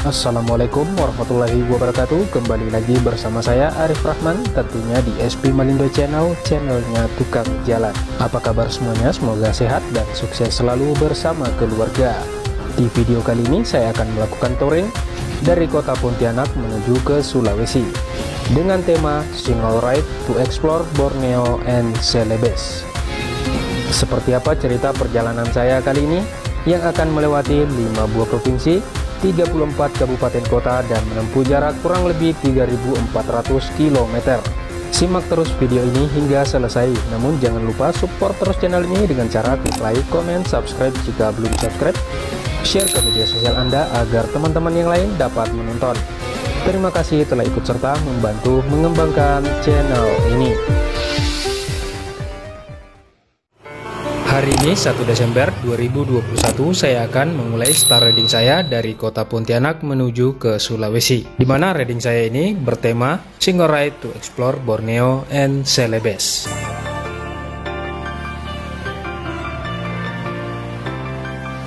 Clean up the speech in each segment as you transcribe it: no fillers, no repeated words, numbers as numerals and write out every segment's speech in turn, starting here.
Assalamualaikum warahmatullahi wabarakatuh. Kembali lagi bersama saya Arif Rahman, tentunya di SP Malindo Channel, channelnya Tukang Jalan. Apa kabar semuanya? Semoga sehat dan sukses selalu bersama keluarga. Di video kali ini saya akan melakukan touring dari kota Pontianak menuju ke Sulawesi dengan tema Single Ride to Explore Borneo and Celebes. Seperti apa cerita perjalanan saya kali ini yang akan melewati 5 buah provinsi, 34 kabupaten kota, dan menempuh jarak kurang lebih 3.400 km. Simak terus video ini hingga selesai. Namun jangan lupa support terus channel ini dengan cara klik like, comment, subscribe jika belum subscribe, share ke media sosial Anda agar teman-teman yang lain dapat menonton. Terima kasih telah ikut serta membantu mengembangkan channel ini. Hari ini 1 Desember 2021 saya akan memulai start riding saya dari kota Pontianak menuju ke Sulawesi, di mana riding saya ini bertema Single Ride to Explore Borneo and Celebes.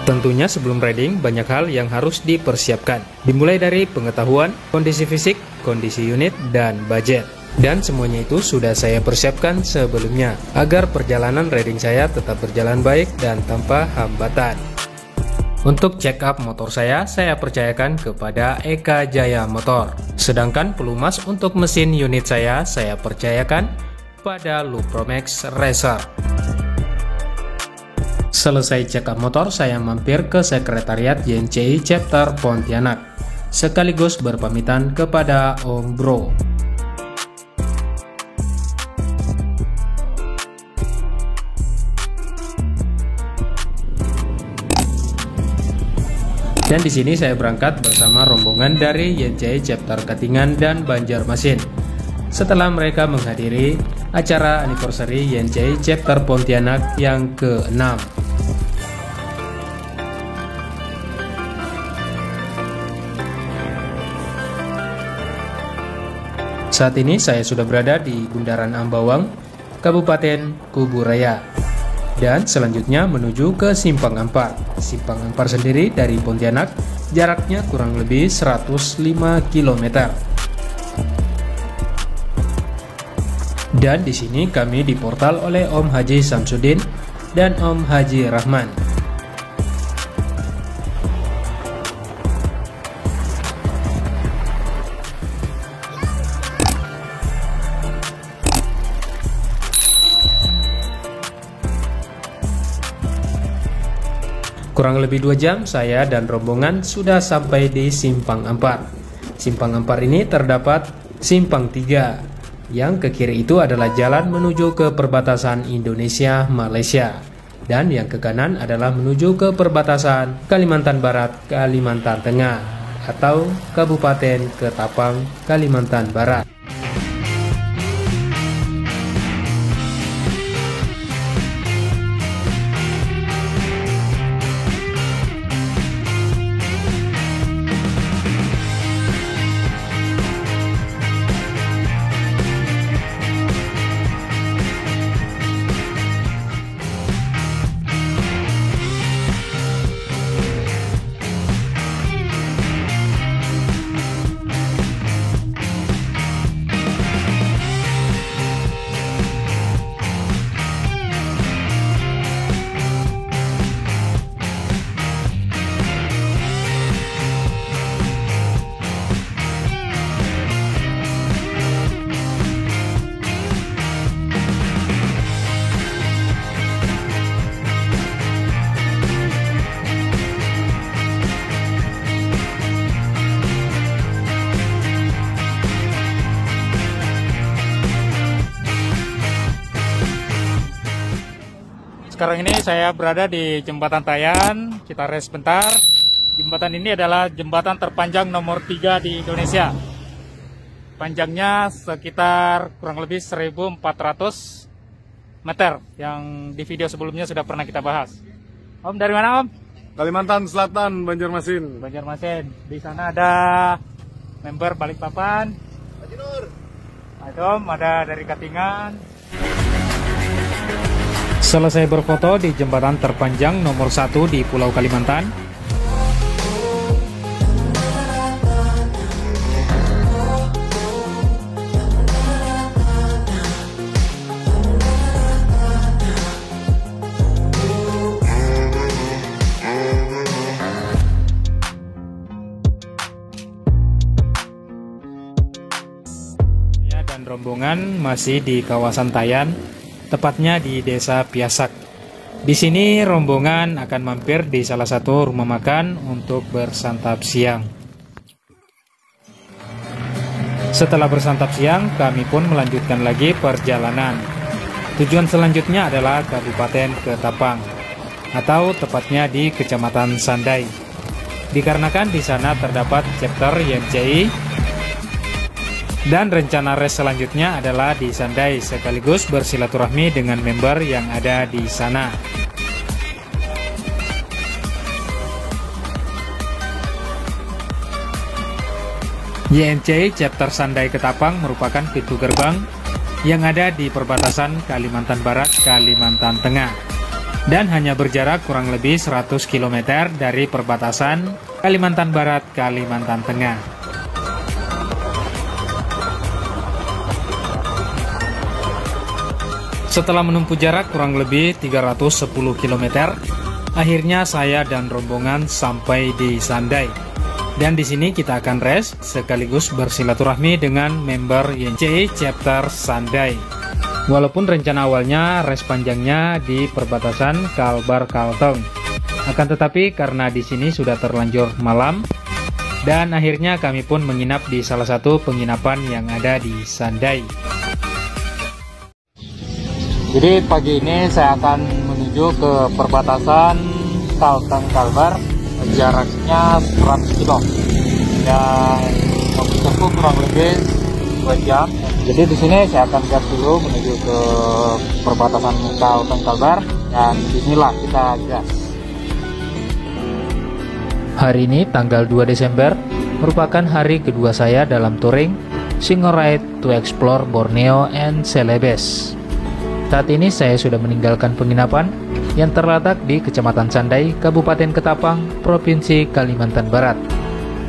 Tentunya sebelum riding banyak hal yang harus dipersiapkan, dimulai dari pengetahuan, kondisi fisik, kondisi unit, dan budget. Dan semuanya itu sudah saya persiapkan sebelumnya agar perjalanan riding saya tetap berjalan baik dan tanpa hambatan. Untuk check up motor saya percayakan kepada Eka Jaya Motor. Sedangkan pelumas untuk mesin unit saya percayakan pada Lupromax Racer. Selesai check up motor, saya mampir ke sekretariat YNCI Chapter Pontianak, sekaligus berpamitan kepada Om Bro. Dan di sini saya berangkat bersama rombongan dari YNCI Chapter Katingan dan Banjarmasin. Setelah mereka menghadiri acara anniversary YNCI Chapter Pontianak yang ke-6. Saat ini saya sudah berada di Bundaran Ambawang, Kabupaten Kuburaya. Dan selanjutnya menuju ke Simpang Ampar. Simpang Ampar sendiri dari Pontianak jaraknya kurang lebih 105 km. Dan di sini kami diportal oleh Om Haji Samsudin dan Om Haji Rahman. Kurang lebih 2 jam saya dan rombongan sudah sampai di Simpang Ampar. Simpang Ampar ini terdapat Simpang 3. Yang ke kiri itu adalah jalan menuju ke perbatasan Indonesia-Malaysia. Dan yang ke kanan adalah menuju ke perbatasan Kalimantan Barat, Kalimantan Tengah, atau Kabupaten Ketapang, Kalimantan Barat. Sekarang ini saya berada di Jembatan Tayan. Kita rest sebentar. Jembatan ini adalah jembatan terpanjang nomor 3 di Indonesia. Panjangnya sekitar kurang lebih 1.400 meter, yang di video sebelumnya sudah pernah kita bahas. Om, dari mana Om? Kalimantan Selatan, Banjarmasin. Banjarmasin. Di sana ada member Balikpapan. Haji Nur. Ada Om, ada dari Katingan. Selesai berfoto di jembatan terpanjang nomor 1 di Pulau Kalimantan, rombongan masih di kawasan Tayan, tepatnya di Desa Piasak. Di sini rombongan akan mampir di salah satu rumah makan untuk bersantap siang. Setelah bersantap siang, kami pun melanjutkan lagi perjalanan. Tujuan selanjutnya adalah Kabupaten Ketapang, atau tepatnya di Kecamatan Sandai. Dikarenakan di sana terdapat chapter YMCI, dan rencana res selanjutnya adalah di Sandai sekaligus bersilaturahmi dengan member yang ada di sana. YMCI chapter Sandai Ketapang merupakan pintu gerbang yang ada di perbatasan Kalimantan Barat, Kalimantan Tengah, dan hanya berjarak kurang lebih 100 km dari perbatasan Kalimantan Barat, Kalimantan Tengah. Setelah menempuh jarak kurang lebih 310 km, akhirnya saya dan rombongan sampai di Sandai. Dan di sini kita akan rest sekaligus bersilaturahmi dengan member YMCI chapter Sandai. Walaupun rencana awalnya rest panjangnya di perbatasan Kalbar-Kalteng, akan tetapi karena di sini sudah terlanjur malam, dan akhirnya kami pun menginap di salah satu penginapan yang ada di Sandai. Jadi pagi ini saya akan menuju ke perbatasan Kalteng-Kalbar, jaraknya 100 km dan waktu tempuh kurang lebih 2 jam. Jadi di sini saya akan gas dulu menuju ke perbatasan Kalteng-Kalbar, dan bismillah kita gas. Hari ini tanggal 2 Desember merupakan hari kedua saya dalam touring Single Ride to Explore Borneo and Celebes. Saat ini saya sudah meninggalkan penginapan yang terletak di Kecamatan Sandai, Kabupaten Ketapang, Provinsi Kalimantan Barat,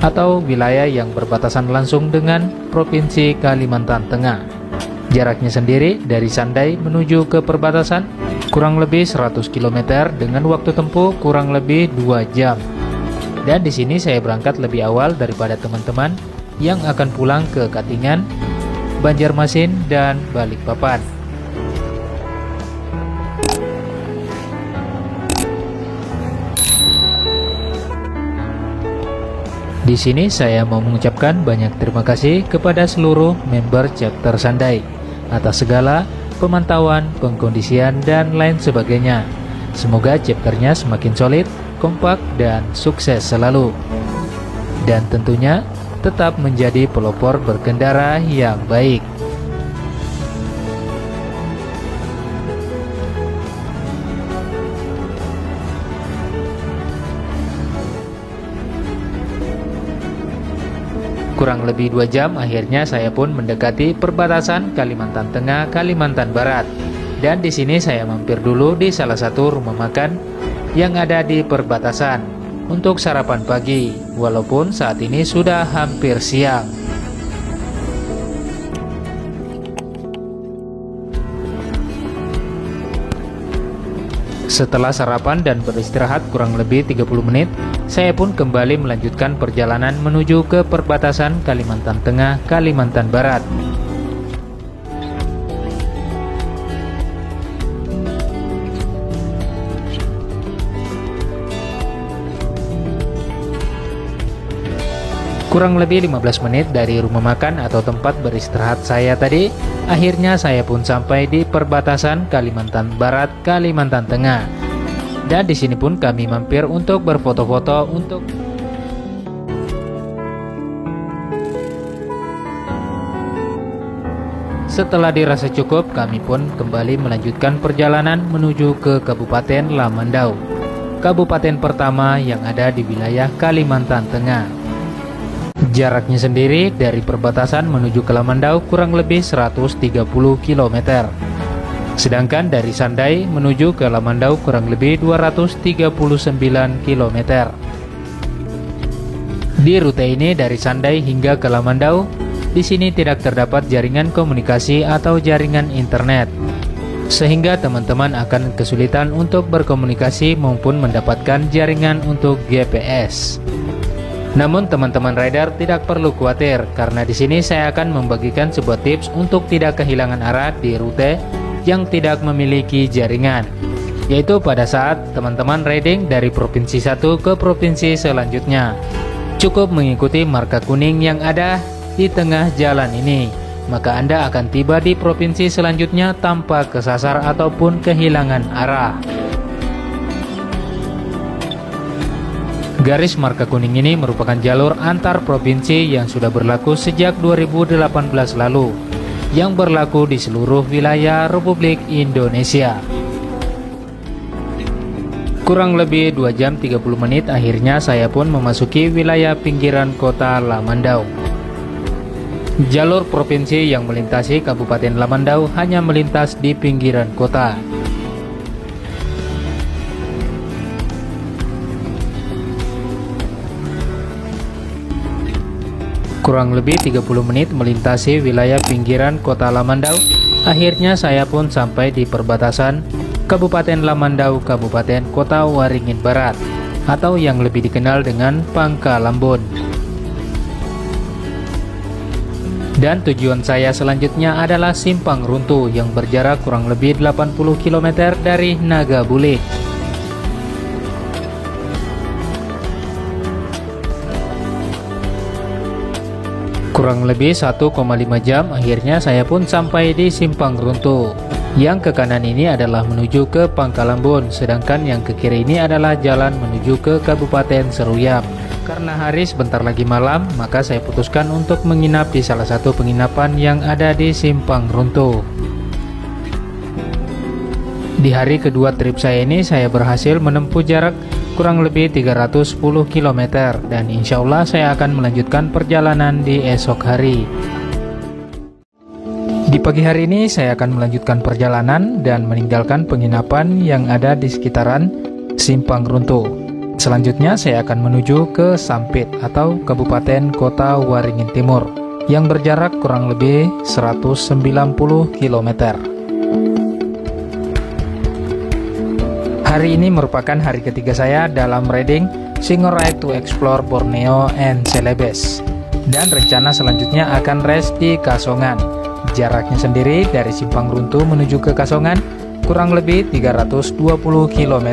atau wilayah yang berbatasan langsung dengan Provinsi Kalimantan Tengah. Jaraknya sendiri dari Sandai menuju ke perbatasan kurang lebih 100 km dengan waktu tempuh kurang lebih 2 jam. Dan di sini saya berangkat lebih awal daripada teman-teman yang akan pulang ke Katingan, Banjarmasin, dan Balikpapan. Di sini saya mau mengucapkan banyak terima kasih kepada seluruh member chapter Sandai atas segala pemantauan, pengkondisian, dan lain sebagainya. Semoga chapternya semakin solid, kompak, dan sukses selalu. Dan tentunya tetap menjadi pelopor berkendara yang baik. Kurang lebih 2 jam akhirnya saya pun mendekati perbatasan Kalimantan Tengah, Kalimantan Barat. Dan di sini saya mampir dulu di salah satu rumah makan yang ada di perbatasan untuk sarapan pagi, walaupun saat ini sudah hampir siang. Setelah sarapan dan beristirahat kurang lebih 30 menit, saya pun kembali melanjutkan perjalanan menuju ke perbatasan Kalimantan Tengah, Kalimantan Barat. Kurang lebih 15 menit dari rumah makan atau tempat beristirahat saya tadi, akhirnya saya pun sampai di perbatasan Kalimantan Barat, Kalimantan Tengah. Dan di sini pun kami mampir untuk berfoto-foto untuk Setelah dirasa cukup, kami pun kembali melanjutkan perjalanan menuju ke Kabupaten Lamandau, kabupaten pertama yang ada di wilayah Kalimantan Tengah. Jaraknya sendiri dari perbatasan menuju ke Lamandau kurang lebih 130 km. Sedangkan dari Sandai menuju ke Lamandau kurang lebih 239 km. Di rute ini dari Sandai hingga ke Lamandau, di sini tidak terdapat jaringan komunikasi atau jaringan internet, sehingga teman-teman akan kesulitan untuk berkomunikasi maupun mendapatkan jaringan untuk GPS. Namun teman-teman rider tidak perlu khawatir karena di sini saya akan membagikan sebuah tips untuk tidak kehilangan arah di rute yang tidak memiliki jaringan, yaitu pada saat teman-teman riding dari provinsi satu ke provinsi selanjutnya. Cukup mengikuti marka kuning yang ada di tengah jalan ini, maka Anda akan tiba di provinsi selanjutnya tanpa kesasar ataupun kehilangan arah. Garis marka kuning ini merupakan jalur antar provinsi yang sudah berlaku sejak 2018 lalu, yang berlaku di seluruh wilayah Republik Indonesia. Kurang lebih 2 jam 30 menit akhirnya saya pun memasuki wilayah pinggiran kota Lamandau. Jalur provinsi yang melintasi Kabupaten Lamandau hanya melintas di pinggiran kota. Kurang lebih 30 menit melintasi wilayah pinggiran kota Lamandau, akhirnya saya pun sampai di perbatasan Kabupaten Lamandau, Kabupaten Kota Waringin Barat, atau yang lebih dikenal dengan Pangkalambun. Dan tujuan saya selanjutnya adalah Simpang Runtuh yang berjarak kurang lebih 80 km dari Nagabule. Kurang lebih 1,5 jam akhirnya saya pun sampai di Simpang Runtuh. Yang ke kanan ini adalah menuju ke Pangkalambun, sedangkan yang ke kiri ini adalah jalan menuju ke Kabupaten Seruyam. Karena hari sebentar lagi malam, maka saya putuskan untuk menginap di salah satu penginapan yang ada di Simpang Runtuh. Di hari kedua trip saya ini, saya berhasil menempuh jarak kurang lebih 310 km dan insya Allah saya akan melanjutkan perjalanan di esok hari. Di pagi hari ini saya akan melanjutkan perjalanan dan meninggalkan penginapan yang ada di sekitaran Simpang Runtuh. Selanjutnya saya akan menuju ke Sampit atau Kabupaten Kota Waringin Timur yang berjarak kurang lebih 190 km. Hari ini merupakan hari ketiga saya dalam riding Single Ride to Explore Borneo and Celebes. Dan rencana selanjutnya akan rest di Kasongan. Jaraknya sendiri dari Simpang Runtuh menuju ke Kasongan kurang lebih 320 km.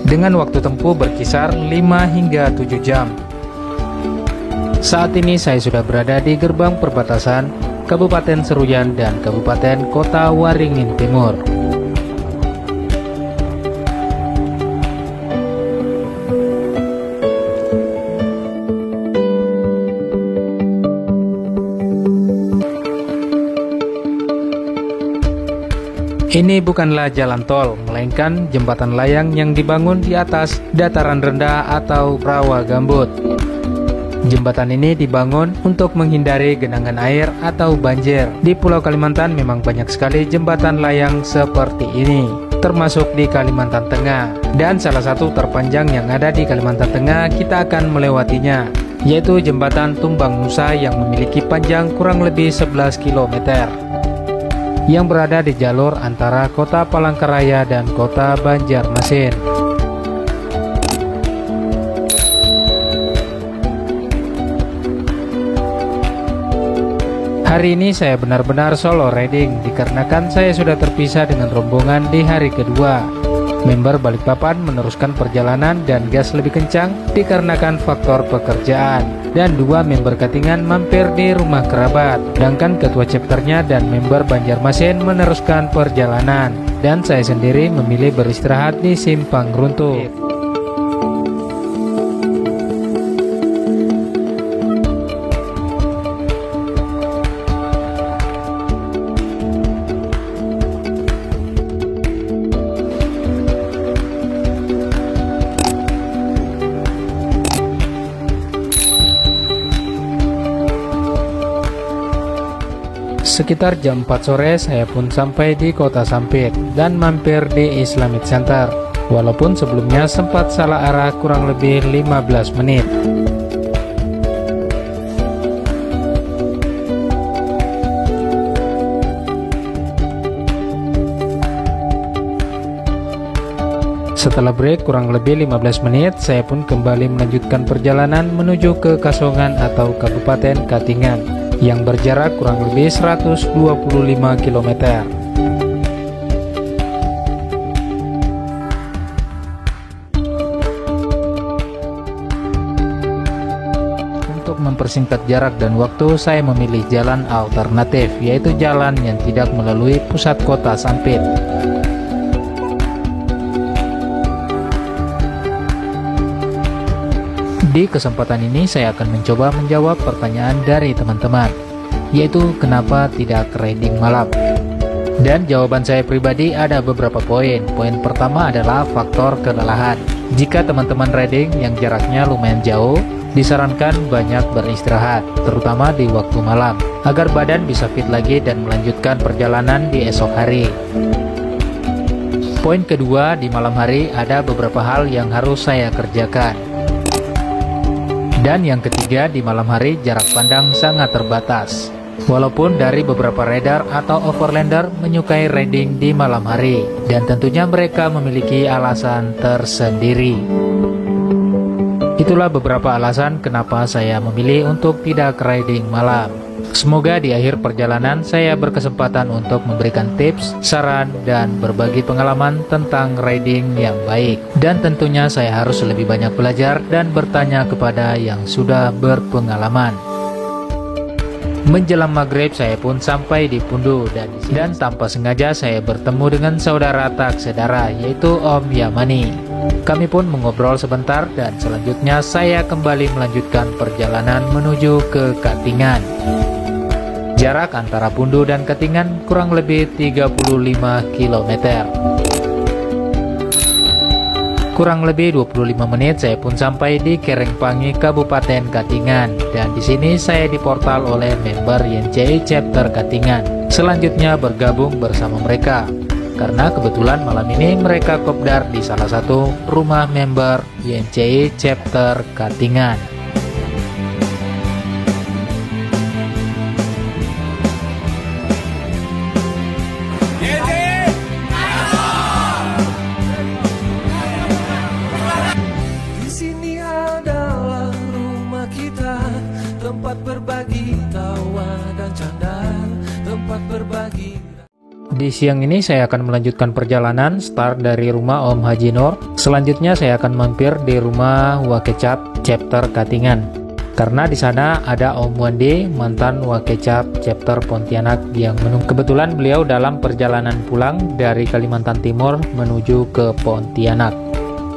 Dengan waktu tempuh berkisar 5 hingga 7 jam. Saat ini saya sudah berada di gerbang perbatasan Kabupaten Seruyan dan Kabupaten Kota Waringin Timur. Ini bukanlah jalan tol, melainkan jembatan layang yang dibangun di atas dataran rendah atau rawa gambut. Jembatan ini dibangun untuk menghindari genangan air atau banjir. Di Pulau Kalimantan memang banyak sekali jembatan layang seperti ini, termasuk di Kalimantan Tengah. Dan salah satu terpanjang yang ada di Kalimantan Tengah kita akan melewatinya, yaitu jembatan Tumbang Nusa yang memiliki panjang kurang lebih 11 km. Yang berada di jalur antara kota Palangkaraya dan kota Banjarmasin. Hari ini saya benar-benar solo riding dikarenakan saya sudah terpisah dengan rombongan di hari kedua. Member Balikpapan meneruskan perjalanan dan gas lebih kencang dikarenakan faktor pekerjaan. Dan 2 member Katingan mampir di rumah kerabat. Sedangkan ketua chapternya dan member Banjarmasin meneruskan perjalanan. Dan saya sendiri memilih beristirahat di Simpang Runtuh. Sekitar jam 4 sore saya pun sampai di kota Sampit dan mampir di Islamic Center. Walaupun sebelumnya sempat salah arah kurang lebih 15 menit. Setelah break kurang lebih 15 menit, saya pun kembali melanjutkan perjalanan menuju ke Kasongan atau Kabupaten Katingan yang berjarak kurang lebih 125 km. Untuk mempersingkat jarak dan waktu, saya memilih jalan alternatif, yaitu jalan yang tidak melalui pusat kota Sampit. Di kesempatan ini saya akan mencoba menjawab pertanyaan dari teman-teman, yaitu kenapa tidak riding malam. Dan jawaban saya pribadi ada beberapa poin. Poin pertama adalah faktor kelelahan. Jika teman-teman riding yang jaraknya lumayan jauh, disarankan banyak beristirahat, terutama di waktu malam, agar badan bisa fit lagi dan melanjutkan perjalanan di esok hari. Poin kedua, di malam hari ada beberapa hal yang harus saya kerjakan. Dan yang ketiga, di malam hari jarak pandang sangat terbatas. Walaupun dari beberapa rider atau overlander menyukai riding di malam hari, dan tentunya mereka memiliki alasan tersendiri. Itulah beberapa alasan kenapa saya memilih untuk tidak riding malam. Semoga di akhir perjalanan saya berkesempatan untuk memberikan tips, saran, dan berbagi pengalaman tentang riding yang baik. Dan tentunya saya harus lebih banyak belajar dan bertanya kepada yang sudah berpengalaman. Menjelang maghrib saya pun sampai di Pundu, dan tanpa sengaja saya bertemu dengan saudara tak sedara, yaitu Om Yamani. Kami pun mengobrol sebentar dan selanjutnya saya kembali melanjutkan perjalanan menuju ke Katingan. Jarak antara Pundu dan Katingan kurang lebih 35 km. Kurang lebih 25 menit saya pun sampai di Kerengpangi, Kabupaten Katingan, dan di sini saya diportal oleh member YNCI Chapter Katingan. Selanjutnya bergabung bersama mereka, karena kebetulan malam ini mereka kopdar di salah satu rumah member YNCI Chapter Katingan. Di siang ini saya akan melanjutkan perjalanan start dari rumah Om Haji Nur. Selanjutnya saya akan mampir di rumah Wakecap Chapter Katingan, karena di sana ada Om Wandi, mantan Wakecap Chapter Pontianak yang menunggu. Kebetulan beliau dalam perjalanan pulang dari Kalimantan Timur menuju ke Pontianak.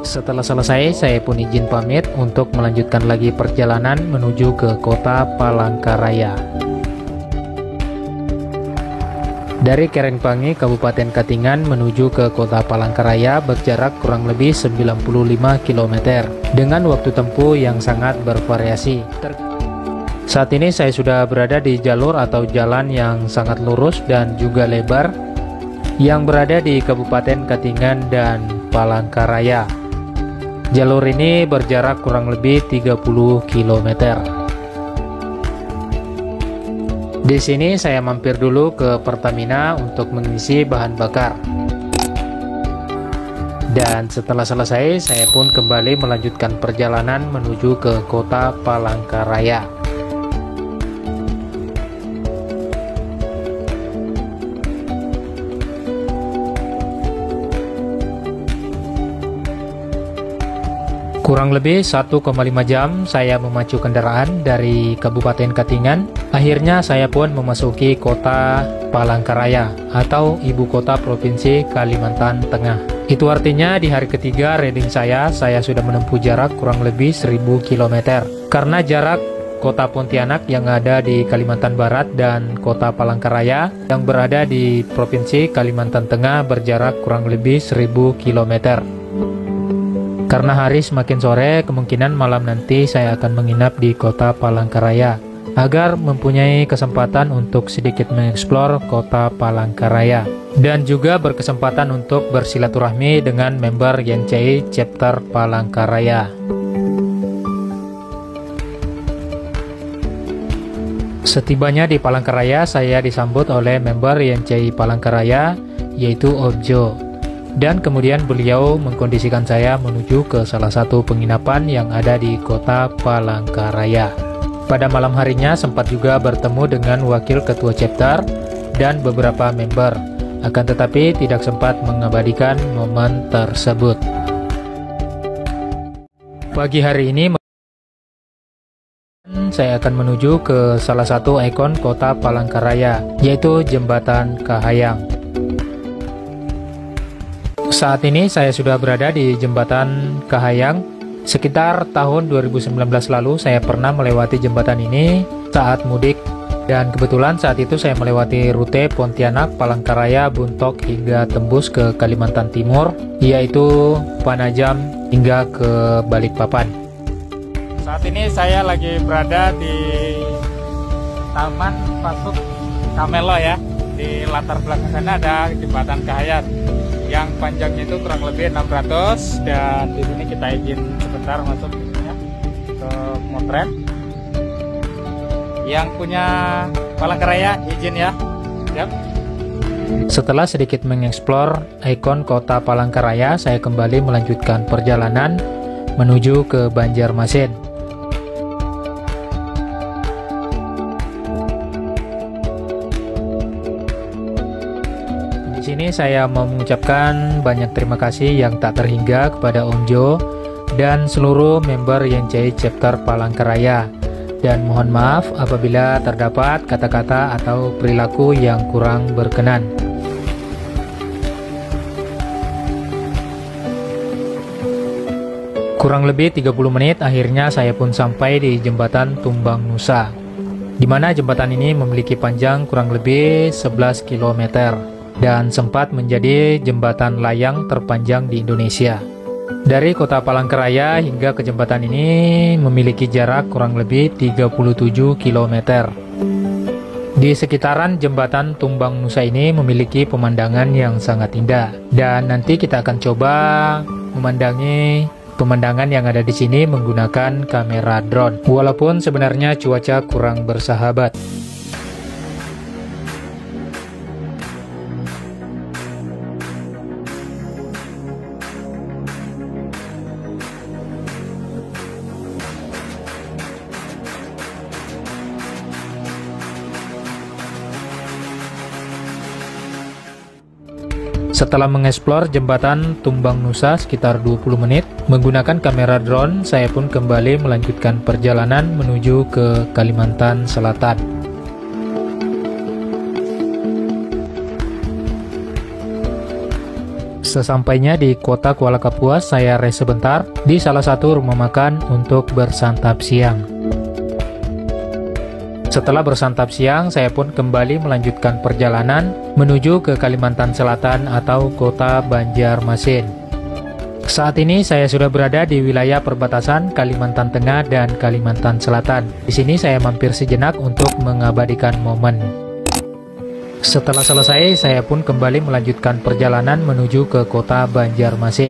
Setelah selesai, saya pun izin pamit untuk melanjutkan lagi perjalanan menuju ke kota Palangkaraya. Dari Kerengpangi, Kabupaten Katingan menuju ke kota Palangkaraya berjarak kurang lebih 95 km dengan waktu tempuh yang sangat bervariasi. Saat ini saya sudah berada di jalur atau jalan yang sangat lurus dan juga lebar yang berada di Kabupaten Katingan dan Palangkaraya. Jalur ini berjarak kurang lebih 30 km. Di sini saya mampir dulu ke Pertamina untuk mengisi bahan bakar. Dan setelah selesai, saya pun kembali melanjutkan perjalanan menuju ke kota Palangkaraya. Kurang lebih 1,5 jam saya memacu kendaraan dari Kabupaten Katingan. Akhirnya saya pun memasuki kota Palangkaraya atau ibu kota Provinsi Kalimantan Tengah. Itu artinya di hari ketiga riding saya sudah menempuh jarak kurang lebih 1000 km. Karena jarak kota Pontianak yang ada di Kalimantan Barat dan kota Palangkaraya yang berada di Provinsi Kalimantan Tengah berjarak kurang lebih 1000 km. Karena hari semakin sore, kemungkinan malam nanti saya akan menginap di kota Palangkaraya agar mempunyai kesempatan untuk sedikit mengeksplor kota Palangkaraya dan juga berkesempatan untuk bersilaturahmi dengan member YNCI Chapter Palangkaraya. Setibanya di Palangkaraya, saya disambut oleh member YNCI Palangkaraya, yaitu Objo. dan kemudian beliau mengkondisikan saya menuju ke salah satu penginapan yang ada di kota Palangkaraya. Pada malam harinya sempat juga bertemu dengan wakil ketua chapter dan beberapa member, akan tetapi tidak sempat mengabadikan momen tersebut. Pagi hari ini saya akan menuju ke salah satu ikon kota Palangkaraya, yaitu Jembatan Kahayang. Saat ini saya sudah berada di Jembatan Kahayang. Sekitar tahun 2019 lalu saya pernah melewati jembatan ini saat mudik, dan kebetulan saat itu saya melewati rute Pontianak, Palangkaraya, Buntok hingga tembus ke Kalimantan Timur, yaitu Panajam hingga ke Balikpapan. Saat ini saya lagi berada di Taman Pasuk Kamelo ya. Di latar belakang sana ada Jembatan Kahayang yang panjangnya itu kurang lebih 600, dan di sini kita izin sebentar masuk ya, ke motret. Yang punya Palangkaraya izin ya. Yap. Setelah sedikit mengeksplor ikon kota Palangkaraya, saya kembali melanjutkan perjalanan menuju ke Banjarmasin. Di sini saya mau mengucapkan banyak terima kasih yang tak terhingga kepada Om Jo dan seluruh member YNCI Chapter Palangkaraya, dan mohon maaf apabila terdapat kata-kata atau perilaku yang kurang berkenan. Kurang lebih 30 menit akhirnya saya pun sampai di Jembatan Tumbang Nusa, di mana jembatan ini memiliki panjang kurang lebih 11 km. Dan sempat menjadi jembatan layang terpanjang di Indonesia. Dari kota Palangkaraya hingga ke jembatan ini memiliki jarak kurang lebih 37 km. Di sekitaran jembatan Tumbang Nusa ini memiliki pemandangan yang sangat indah, dan nanti kita akan coba memandangi pemandangan yang ada di sini menggunakan kamera drone. Walaupun sebenarnya cuaca kurang bersahabat. Setelah mengeksplor jembatan Tumbang Nusa sekitar 20 menit, menggunakan kamera drone, saya pun kembali melanjutkan perjalanan menuju ke Kalimantan Selatan. Sesampainya di kota Kuala Kapuas, saya rest sebentar di salah satu rumah makan untuk bersantap siang. Setelah bersantap siang, saya pun kembali melanjutkan perjalanan menuju ke Kalimantan Selatan atau kota Banjarmasin. Saat ini saya sudah berada di wilayah perbatasan Kalimantan Tengah dan Kalimantan Selatan. Di sini saya mampir sejenak untuk mengabadikan momen. Setelah selesai, saya pun kembali melanjutkan perjalanan menuju ke kota Banjarmasin.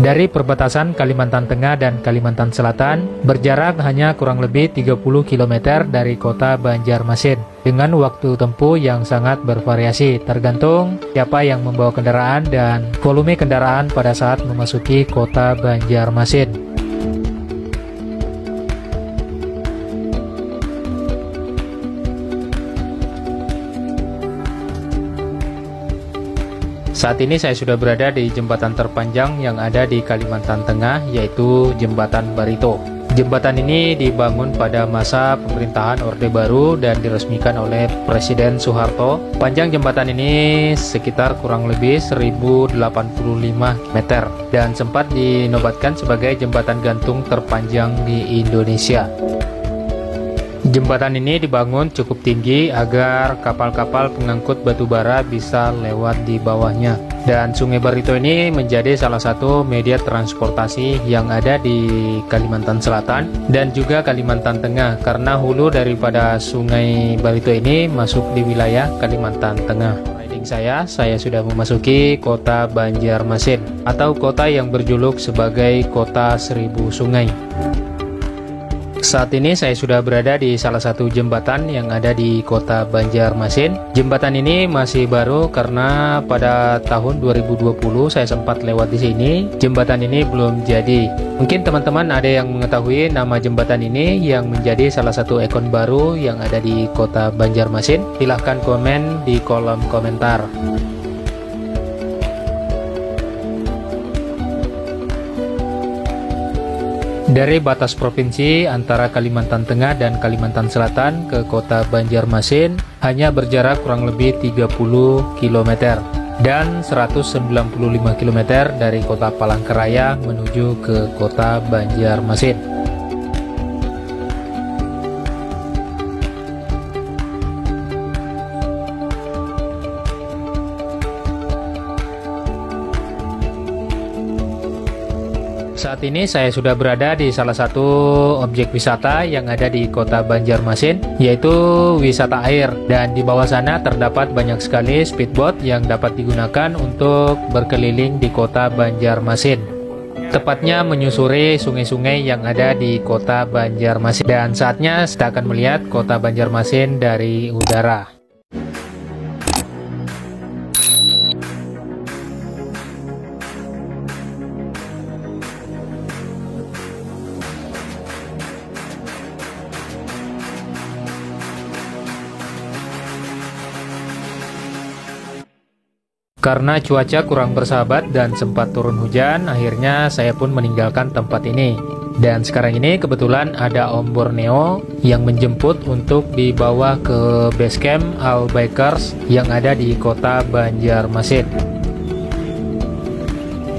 Dari perbatasan Kalimantan Tengah dan Kalimantan Selatan, berjarak hanya kurang lebih 30 km dari kota Banjarmasin, dengan waktu tempuh yang sangat bervariasi, tergantung siapa yang membawa kendaraan dan volume kendaraan pada saat memasuki kota Banjarmasin. Saat ini saya sudah berada di jembatan terpanjang yang ada di Kalimantan Tengah, yaitu Jembatan Barito. Jembatan ini dibangun pada masa pemerintahan Orde Baru dan diresmikan oleh Presiden Soeharto. Panjang jembatan ini sekitar kurang lebih 1085 meter dan sempat dinobatkan sebagai jembatan gantung terpanjang di Indonesia. Jembatan ini dibangun cukup tinggi agar kapal-kapal pengangkut batu bara bisa lewat di bawahnya. Dan Sungai Barito ini menjadi salah satu media transportasi yang ada di Kalimantan Selatan dan juga Kalimantan Tengah, karena hulu daripada Sungai Barito ini masuk di wilayah Kalimantan Tengah. Riding saya sudah memasuki kota Banjarmasin atau kota yang berjuluk sebagai Kota Seribu Sungai. Saat ini saya sudah berada di salah satu jembatan yang ada di kota Banjarmasin. Jembatan ini masih baru karena pada tahun 2020 saya sempat lewat di sini. Jembatan ini belum jadi. Mungkin teman-teman ada yang mengetahui nama jembatan ini yang menjadi salah satu ikon baru yang ada di kota Banjarmasin. Silahkan komen di kolom komentar. Dari batas provinsi antara Kalimantan Tengah dan Kalimantan Selatan ke kota Banjarmasin hanya berjarak kurang lebih 30 km dan 195 km dari kota Palangkaraya menuju ke kota Banjarmasin. Saat ini saya sudah berada di salah satu objek wisata yang ada di kota Banjarmasin, yaitu wisata air, dan di bawah sana terdapat banyak sekali speedboat yang dapat digunakan untuk berkeliling di kota Banjarmasin. Tepatnya menyusuri sungai-sungai yang ada di kota Banjarmasin, dan saatnya kita akan melihat kota Banjarmasin dari udara. Karena cuaca kurang bersahabat dan sempat turun hujan, akhirnya saya pun meninggalkan tempat ini. Dan sekarang ini kebetulan ada Om Borneo yang menjemput untuk dibawa ke base camp Al Bikers yang ada di kota Banjarmasin.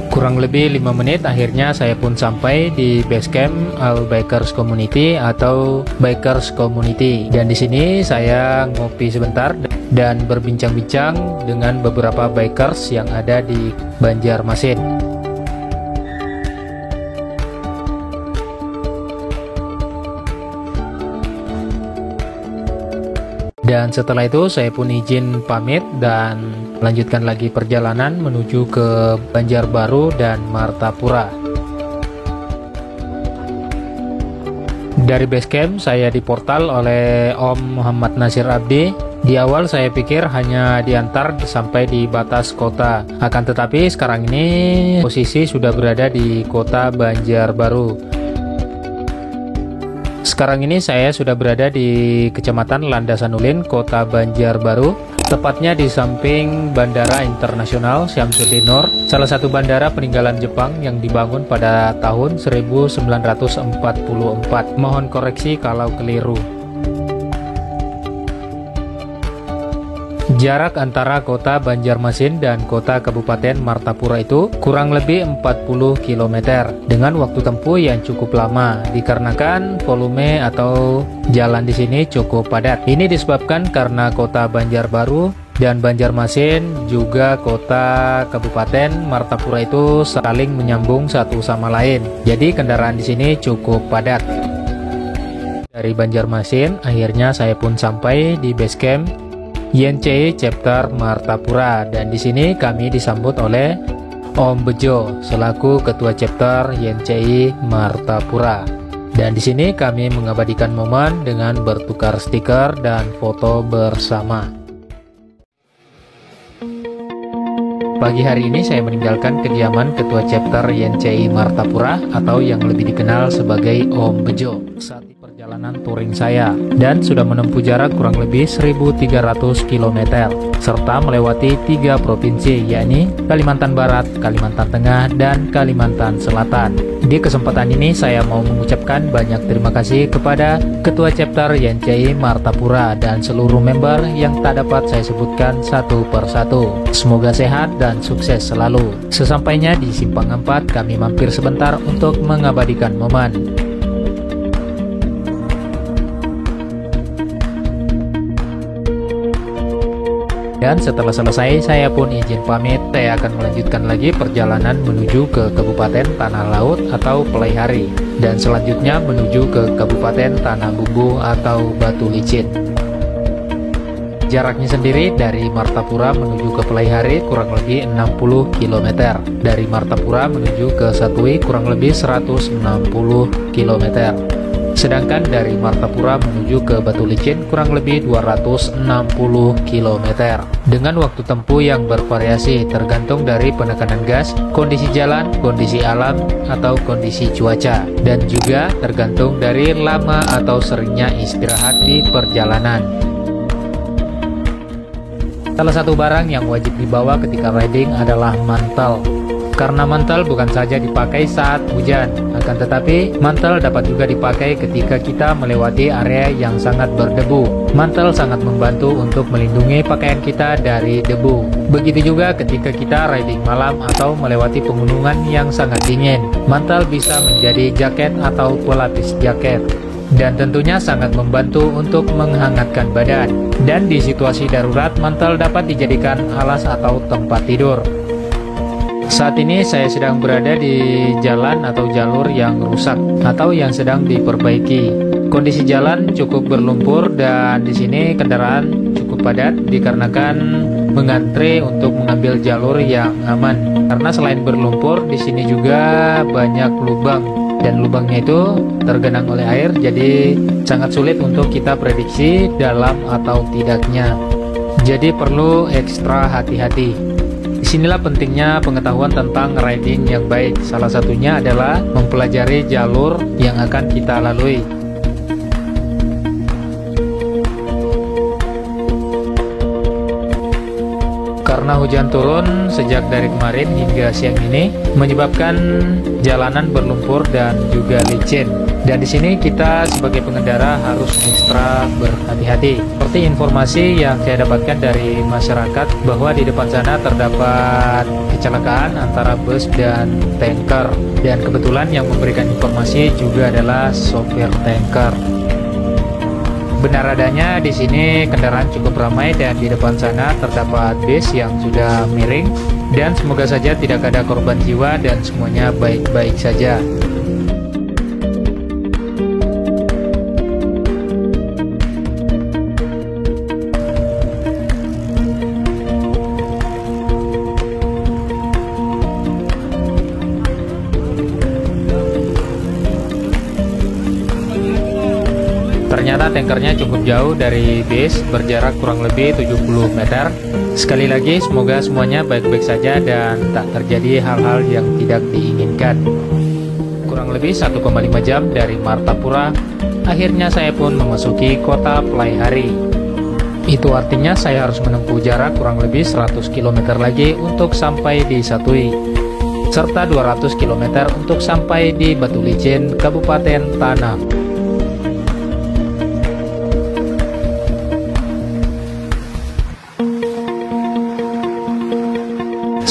Kurang lebih 5 menit akhirnya saya pun sampai di base camp Al Bikers Community atau Bikers Community. Dan di sini saya ngopi sebentar dan berbincang-bincang dengan beberapa bikers yang ada di Banjarmasin. Dan setelah itu saya pun izin pamit dan melanjutkan lagi perjalanan menuju ke Banjarbaru dan Martapura. Dari base camp saya diportal oleh Om Muhammad Nasir Abdi. Di awal saya pikir hanya diantar sampai di batas kota. Akan tetapi sekarang ini posisi sudah berada di kota Banjarbaru. Sekarang ini saya sudah berada di Kecamatan Landasan Ulin, Kota Banjarbaru, tepatnya di samping Bandara Internasional Syamsuddin Nur, salah satu bandara peninggalan Jepang yang dibangun pada tahun 1944. Mohon koreksi kalau keliru. Jarak antara kota Banjarmasin dan kota Kabupaten Martapura itu kurang lebih 40 km dengan waktu tempuh yang cukup lama dikarenakan volume atau jalan di sini cukup padat. Ini disebabkan karena kota Banjarbaru dan Banjarmasin juga kota Kabupaten Martapura itu saling menyambung satu sama lain. Jadi kendaraan di sini cukup padat. Dari Banjarmasin akhirnya saya pun sampai di base camp YNCI Chapter Martapura, dan di sini kami disambut oleh Om Bejo selaku Ketua Chapter YNCI Martapura. Dan di sini kami mengabadikan momen dengan bertukar stiker dan foto bersama. Pagi hari ini saya meninggalkan kediaman Ketua Chapter YNCI Martapura atau yang lebih dikenal sebagai Om Bejo saat perjalanan touring saya, dan sudah menempuh jarak kurang lebih 1.300 km serta melewati 3 provinsi, yakni Kalimantan Barat, Kalimantan Tengah, dan Kalimantan Selatan. Di kesempatan ini saya mau mengucapkan banyak terima kasih kepada Ketua Chapter YNCI Martapura dan seluruh member yang tak dapat saya sebutkan satu persatu. Semoga sehat dan sukses selalu. Sesampainya di Simpang 4, kami mampir sebentar untuk mengabadikan momen. Dan setelah selesai, saya pun izin pamit. Saya akan melanjutkan lagi perjalanan menuju ke Kabupaten Tanah Laut atau Pelaihari, dan selanjutnya menuju ke Kabupaten Tanah Bumbu atau Batu Licin. Jaraknya sendiri dari Martapura menuju ke Pelaihari kurang lebih 60 km. Dari Martapura menuju ke Satui kurang lebih 160 km. Sedangkan dari Martapura menuju ke Batu Licin kurang lebih 260 km. Dengan waktu tempuh yang bervariasi tergantung dari penekanan gas, kondisi jalan, kondisi alam, atau kondisi cuaca. Dan juga tergantung dari lama atau seringnya istirahat di perjalanan. Salah satu barang yang wajib dibawa ketika riding adalah mantel. Karena mantel bukan saja dipakai saat hujan, akan tetapi mantel dapat juga dipakai ketika kita melewati area yang sangat berdebu. Mantel sangat membantu untuk melindungi pakaian kita dari debu. Begitu juga ketika kita riding malam atau melewati pegunungan yang sangat dingin. Mantel bisa menjadi jaket atau pelapis jaket. Dan tentunya sangat membantu untuk menghangatkan badan. Dan di situasi darurat, mantel dapat dijadikan alas atau tempat tidur. Saat ini saya sedang berada di jalan atau jalur yang rusak atau yang sedang diperbaiki. Kondisi jalan cukup berlumpur dan di sini kendaraan cukup padat dikarenakan mengantre untuk mengambil jalur yang aman. Karena selain berlumpur, di sini juga banyak lubang dan lubangnya itu tergenang oleh air, jadi sangat sulit untuk kita prediksi dalam atau tidaknya. Jadi perlu ekstra hati-hati. Disinilah pentingnya pengetahuan tentang riding yang baik. Salah satunya adalah mempelajari jalur yang akan kita lalui. Karena hujan turun sejak dari kemarin hingga siang ini menyebabkan jalanan berlumpur dan juga licin. Dan di sini kita sebagai pengendara harus ekstra berhati-hati. Seperti informasi yang saya dapatkan dari masyarakat bahwa di depan sana terdapat kecelakaan antara bus dan tanker. Dan kebetulan yang memberikan informasi juga adalah sopir tanker. Benar adanya di sini kendaraan cukup ramai dan di depan sana terdapat bis yang sudah miring. Dan semoga saja tidak ada korban jiwa dan semuanya baik-baik saja. Ternyata tankernya cukup jauh dari bis, berjarak kurang lebih 70 meter. Sekali lagi, semoga semuanya baik-baik saja dan tak terjadi hal-hal yang tidak diinginkan. Kurang lebih 1,5 jam dari Martapura, akhirnya saya pun memasuki kota Pelaihari. Itu artinya saya harus menempuh jarak kurang lebih 100 km lagi untuk sampai di Satui, serta 200 km untuk sampai di Batu Licin, Kabupaten Tanah.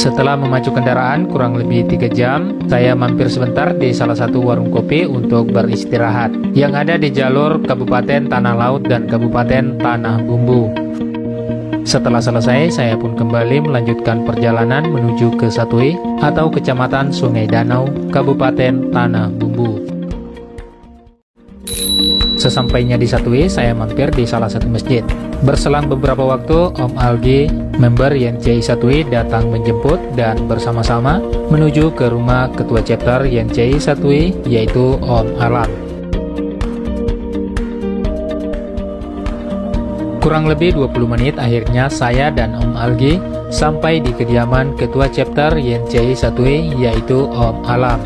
Setelah memacu kendaraan kurang lebih 3 jam, saya mampir sebentar di salah satu warung kopi untuk beristirahat yang ada di jalur Kabupaten Tanah Laut dan Kabupaten Tanah Bumbu. Setelah selesai, saya pun kembali melanjutkan perjalanan menuju ke Satui atau Kecamatan Sungai Danau, Kabupaten Tanah Bumbu. Sesampainya di Satui, saya mampir di salah satu masjid. Berselang beberapa waktu, Om Algi, member YNCI Satui, datang menjemput dan bersama-sama menuju ke rumah Ketua Chapter YNCI Satui, yaitu Om Alam. Kurang lebih 20 menit akhirnya saya dan Om Algi sampai di kediaman Ketua Chapter YNCI Satui, yaitu Om Alam.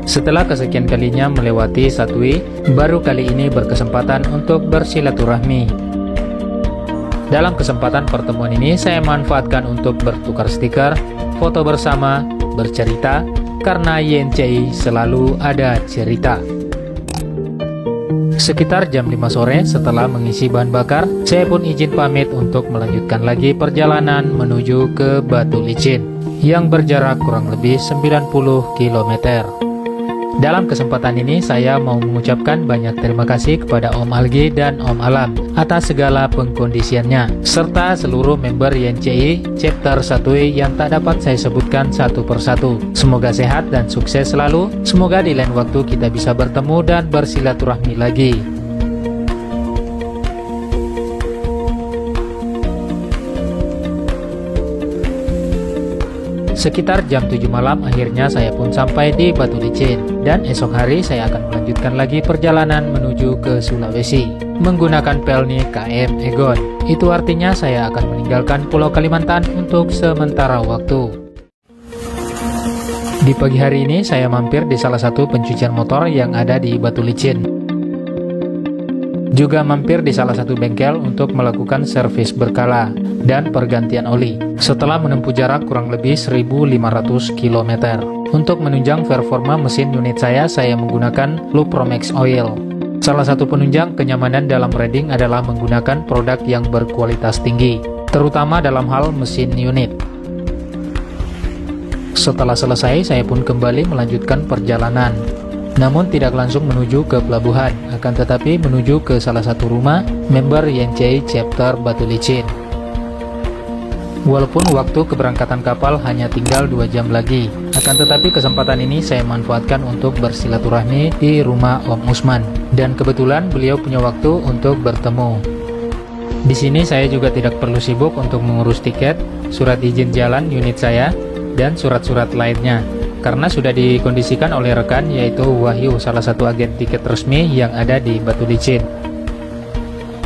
Setelah kesekian kalinya melewati Satui, baru kali ini berkesempatan untuk bersilaturahmi. Dalam kesempatan pertemuan ini, saya manfaatkan untuk bertukar stiker, foto bersama, bercerita, karena YNCI selalu ada cerita. Sekitar jam 5 sore setelah mengisi bahan bakar, saya pun izin pamit untuk melanjutkan lagi perjalanan menuju ke Batu Licin, yang berjarak kurang lebih 90 km. Dalam kesempatan ini saya mau mengucapkan banyak terima kasih kepada Om Algi dan Om Alam atas segala pengkondisiannya, serta seluruh member YNCI Chapter Satui yang tak dapat saya sebutkan satu persatu. Semoga sehat dan sukses selalu. Semoga di lain waktu kita bisa bertemu dan bersilaturahmi lagi. Sekitar jam 7 malam akhirnya saya pun sampai di Batu Licin, dan esok hari saya akan melanjutkan lagi perjalanan menuju ke Sulawesi menggunakan pelni KM Egon. Itu artinya saya akan meninggalkan Pulau Kalimantan untuk sementara waktu. Di pagi hari ini saya mampir di salah satu pencucian motor yang ada di Batu Licin. Juga mampir di salah satu bengkel untuk melakukan servis berkala dan pergantian oli setelah menempuh jarak kurang lebih 1500 km. Untuk menunjang performa mesin unit saya menggunakan Lupromax Oil. Salah satu penunjang kenyamanan dalam riding adalah menggunakan produk yang berkualitas tinggi, terutama dalam hal mesin unit. Setelah selesai, saya pun kembali melanjutkan perjalanan. Namun tidak langsung menuju ke pelabuhan, akan tetapi menuju ke salah satu rumah member YNCI Chapter Batu Licin. Walaupun waktu keberangkatan kapal hanya tinggal 2 jam lagi, akan tetapi kesempatan ini saya manfaatkan untuk bersilaturahmi di rumah Om Usman, dan kebetulan beliau punya waktu untuk bertemu. Di sini saya juga tidak perlu sibuk untuk mengurus tiket, surat izin jalan unit saya, dan surat-surat lainnya, karena sudah dikondisikan oleh rekan yaitu Wahyu, salah satu agen tiket resmi yang ada di Batu Licin.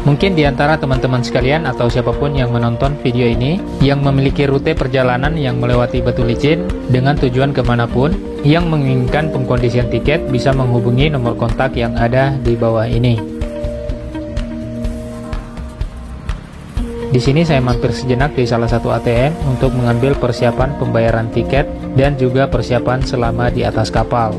Mungkin di antara teman-teman sekalian atau siapapun yang menonton video ini yang memiliki rute perjalanan yang melewati Batu Licin dengan tujuan kemanapun, yang menginginkan pengkondisian tiket bisa menghubungi nomor kontak yang ada di bawah ini. Di sini saya mampir sejenak di salah satu ATM untuk mengambil persiapan pembayaran tiket dan juga persiapan selama di atas kapal.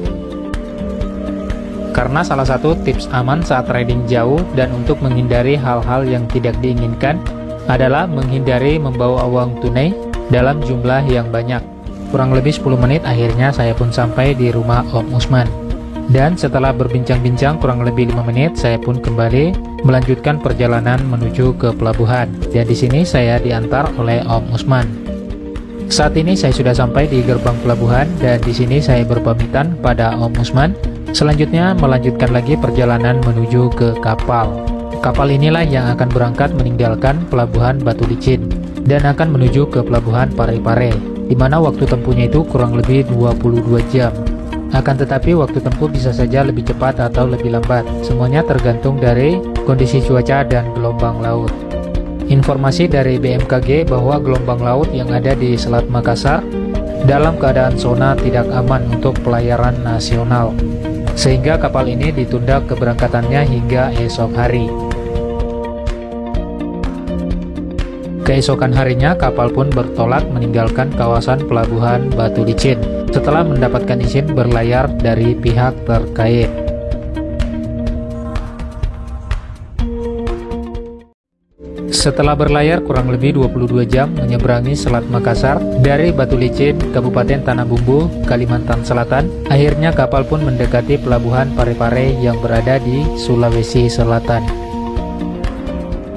Karena salah satu tips aman saat riding jauh dan untuk menghindari hal-hal yang tidak diinginkan adalah menghindari membawa uang tunai dalam jumlah yang banyak. Kurang lebih 10 menit akhirnya saya pun sampai di rumah Om Usman. Dan setelah berbincang-bincang kurang lebih 5 menit, saya pun kembali melanjutkan perjalanan menuju ke pelabuhan. Dan di sini saya diantar oleh Om Usman. Saat ini saya sudah sampai di gerbang pelabuhan dan di sini saya berpamitan pada Om Usman. Selanjutnya melanjutkan lagi perjalanan menuju ke kapal. Kapal inilah yang akan berangkat meninggalkan pelabuhan Batu Licin dan akan menuju ke pelabuhan Parepare, di mana waktu tempuhnya itu kurang lebih 22 jam. Akan tetapi waktu tempuh bisa saja lebih cepat atau lebih lambat, semuanya tergantung dari kondisi cuaca dan gelombang laut. Informasi dari BMKG bahwa gelombang laut yang ada di Selat Makassar dalam keadaan zona tidak aman untuk pelayaran nasional, sehingga kapal ini ditunda keberangkatannya hingga esok hari. Keesokan harinya kapal pun bertolak meninggalkan kawasan pelabuhan Batu Licin setelah mendapatkan izin berlayar dari pihak terkait. Setelah berlayar kurang lebih 22 jam menyeberangi Selat Makassar dari Batu Licin, Kabupaten Tanah Bumbu, Kalimantan Selatan, akhirnya kapal pun mendekati pelabuhan Parepare yang berada di Sulawesi Selatan.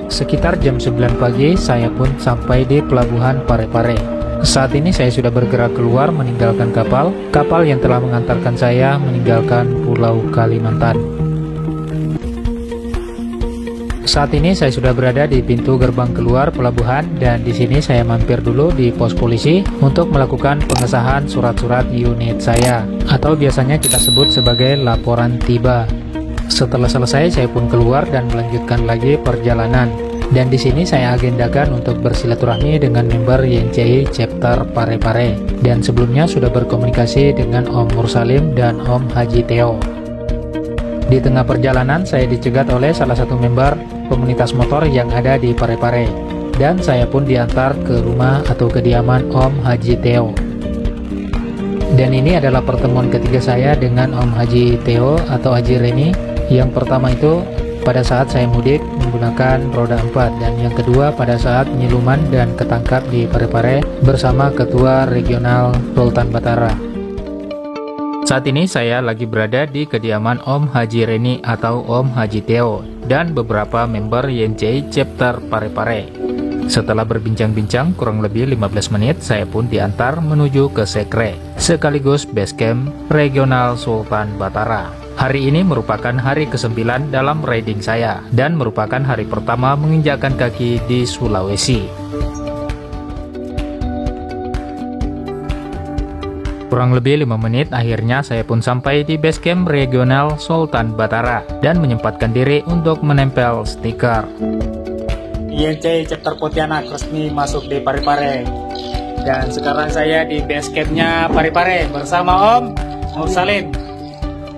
Sekitar jam 9 pagi saya pun sampai di pelabuhan Parepare. Saat ini saya sudah bergerak keluar meninggalkan kapal yang telah mengantarkan saya meninggalkan Pulau Kalimantan. Saat ini saya sudah berada di pintu gerbang keluar pelabuhan dan di sini saya mampir dulu di pos polisi untuk melakukan pengesahan surat-surat unit saya atau biasanya kita sebut sebagai laporan tiba. Setelah selesai saya pun keluar dan melanjutkan lagi perjalanan. Dan di sini saya agendakan untuk bersilaturahmi dengan member YNCI Chapter Parepare dan sebelumnya sudah berkomunikasi dengan Om Mursalim dan Om Haji Theo. Di tengah perjalanan saya dicegat oleh salah satu member komunitas motor yang ada di Parepare dan saya pun diantar ke rumah atau kediaman Om Haji Theo. Dan ini adalah pertemuan ketiga saya dengan Om Haji Theo atau Haji Reni. Yang pertama itu pada saat saya mudik menggunakan roda 4 dan yang kedua pada saat penyeluman dan ketangkap di Parepare bersama Ketua Regional Sultan Batara. Saat ini saya lagi berada di kediaman Om Haji Reni atau Om Haji Theo dan beberapa member YNCI Chapter Parepare. Setelah berbincang-bincang kurang lebih 15 menit, saya pun diantar menuju ke Sekre, sekaligus basecamp Regional Sultan Batara. Hari ini merupakan hari ke-9 dalam riding saya dan merupakan hari pertama menginjakkan kaki di Sulawesi. kurang lebih 5 menit, akhirnya saya pun sampai di base camp regional Sultan Batara dan menyempatkan diri untuk menempel stiker. YNCI chapter Pontianak resmi masuk di Parepare. Dan sekarang saya di base campnya Parepare bersama Om Mursalim,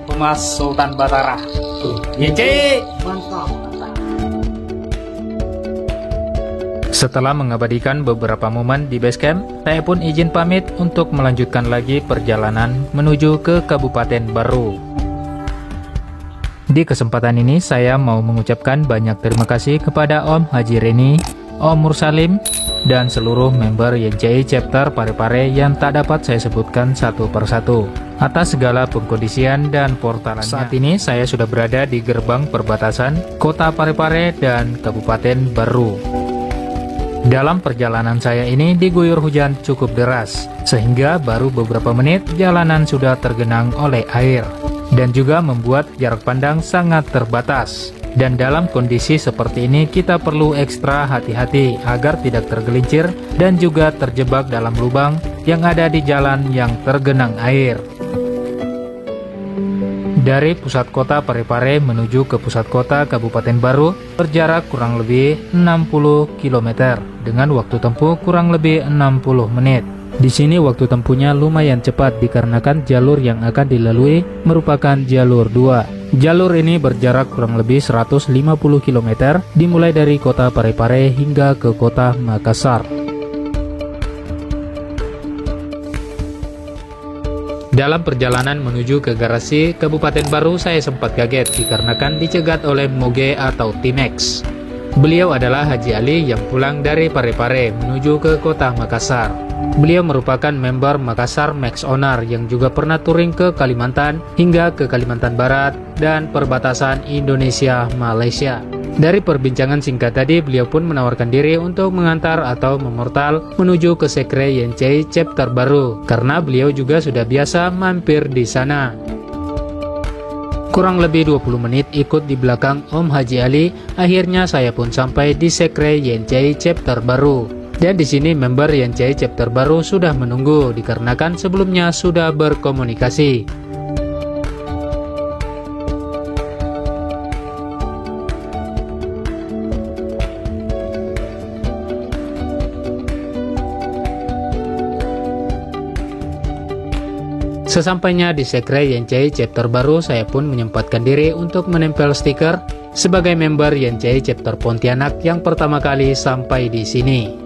Humas Sultan Batara. YNCI mantap. Setelah mengabadikan beberapa momen di base camp, saya pun izin pamit untuk melanjutkan lagi perjalanan menuju ke Kabupaten Baru. Di kesempatan ini saya mau mengucapkan banyak terima kasih kepada Om Haji Reni, Om Mursalim, dan seluruh member YNCI chapter Parepare yang tak dapat saya sebutkan satu persatu atas segala pengkondisian dan portalannya. Saat ini saya sudah berada di gerbang perbatasan Kota Parepare dan Kabupaten Baru. Dalam perjalanan saya ini diguyur hujan cukup deras, sehingga baru beberapa menit jalanan sudah tergenang oleh air, dan juga membuat jarak pandang sangat terbatas. Dan dalam kondisi seperti ini kita perlu ekstra hati-hati agar tidak tergelincir dan juga terjebak dalam lubang yang ada di jalan yang tergenang air. Dari pusat kota Parepare menuju ke pusat kota Kabupaten Baru berjarak kurang lebih 60 km dengan waktu tempuh kurang lebih 60 menit. Di sini waktu tempuhnya lumayan cepat dikarenakan jalur yang akan dilalui merupakan jalur 2. Jalur ini berjarak kurang lebih 150 km dimulai dari kota Parepare hingga ke kota Makassar. Dalam perjalanan menuju ke garasi Kabupaten Baru saya sempat kaget dikarenakan dicegat oleh Moge atau Timex. Beliau adalah Haji Ali yang pulang dari Parepare menuju ke kota Makassar. Beliau merupakan member Makassar Max Owner yang juga pernah touring ke Kalimantan hingga ke Kalimantan Barat dan perbatasan Indonesia-Malaysia. Dari perbincangan singkat tadi, beliau pun menawarkan diri untuk mengantar atau memortal menuju ke sekre YNCI chapter Baru karena beliau juga sudah biasa mampir di sana. Kurang lebih 20 menit ikut di belakang Om Haji Ali, akhirnya saya pun sampai di sekre YNCI chapter Baru. Dan di sini member YNCI chapter Baru sudah menunggu dikarenakan sebelumnya sudah berkomunikasi. Sesampainya di sekre YNCI chapter Baru, saya pun menyempatkan diri untuk menempel stiker sebagai member YNCI chapter Pontianak yang pertama kali sampai di sini.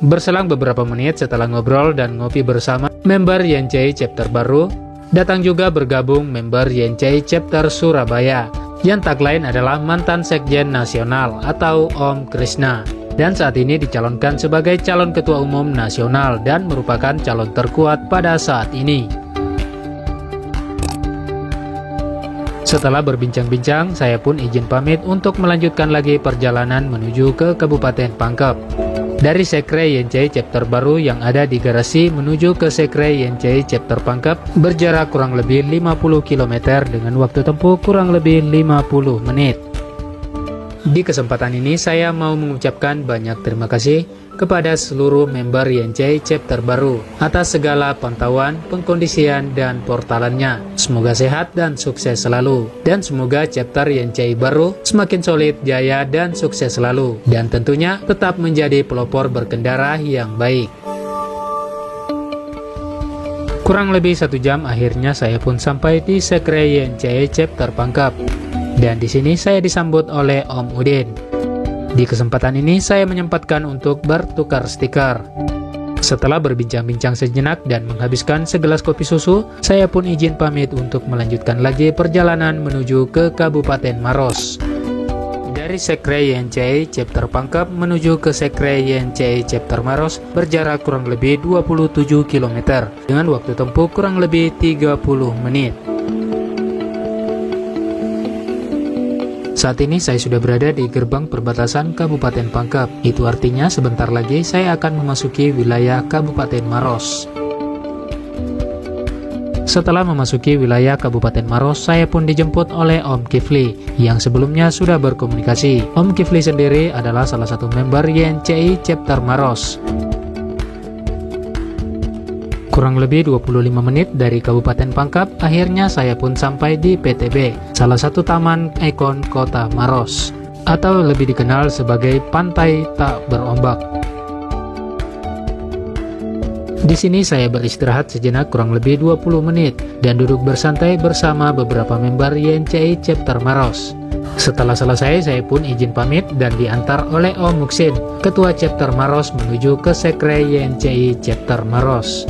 Berselang beberapa menit setelah ngobrol dan ngopi bersama member YNCI chapter Baru, datang juga bergabung member YNCI chapter Surabaya yang tak lain adalah mantan Sekjen Nasional atau Om Krishna. Dan saat ini dicalonkan sebagai calon ketua umum nasional dan merupakan calon terkuat pada saat ini. Setelah berbincang-bincang, saya pun izin pamit untuk melanjutkan lagi perjalanan menuju ke Kabupaten Pangkep. Dari sekre YNCI chapter Baru yang ada di garasi menuju ke sekre YNCI chapter Pangkep berjarak kurang lebih 50 km dengan waktu tempuh kurang lebih 50 menit. Di kesempatan ini saya mau mengucapkan banyak terima kasih kepada seluruh member YNCI chapter Baru atas segala pantauan, pengkondisian, dan portalannya. Semoga sehat dan sukses selalu. Dan semoga chapter YNCI Baru semakin solid, jaya, dan sukses selalu. Dan tentunya tetap menjadi pelopor berkendara yang baik. Kurang lebih 1 jam akhirnya saya pun sampai di sekre YNCI chapter Pangkep. Dan di sini saya disambut oleh Om Udin. Di kesempatan ini saya menyempatkan untuk bertukar stiker. Setelah berbincang-bincang sejenak dan menghabiskan segelas kopi susu, saya pun izin pamit untuk melanjutkan lagi perjalanan menuju ke Kabupaten Maros. Dari sekre YNCI chapter Pangkep menuju ke sekre YNCI chapter Maros berjarak kurang lebih 27 km dengan waktu tempuh kurang lebih 30 menit. Saat ini saya sudah berada di gerbang perbatasan Kabupaten Pangkep. Itu artinya sebentar lagi saya akan memasuki wilayah Kabupaten Maros. Setelah memasuki wilayah Kabupaten Maros, saya pun dijemput oleh Om Kifli yang sebelumnya sudah berkomunikasi. Om Kifli sendiri adalah salah satu member YNCI chapter Maros. Kurang lebih 25 menit dari Kabupaten Pangkep, akhirnya saya pun sampai di PTB, salah satu taman ikon Kota Maros, atau lebih dikenal sebagai Pantai Tak Berombak. Di sini saya beristirahat sejenak kurang lebih 20 menit dan duduk bersantai bersama beberapa member YNCI Chapter Maros. Setelah selesai, saya pun izin pamit dan diantar oleh Om Muksin, Ketua Chapter Maros, menuju ke Sekre YNCI Chapter Maros.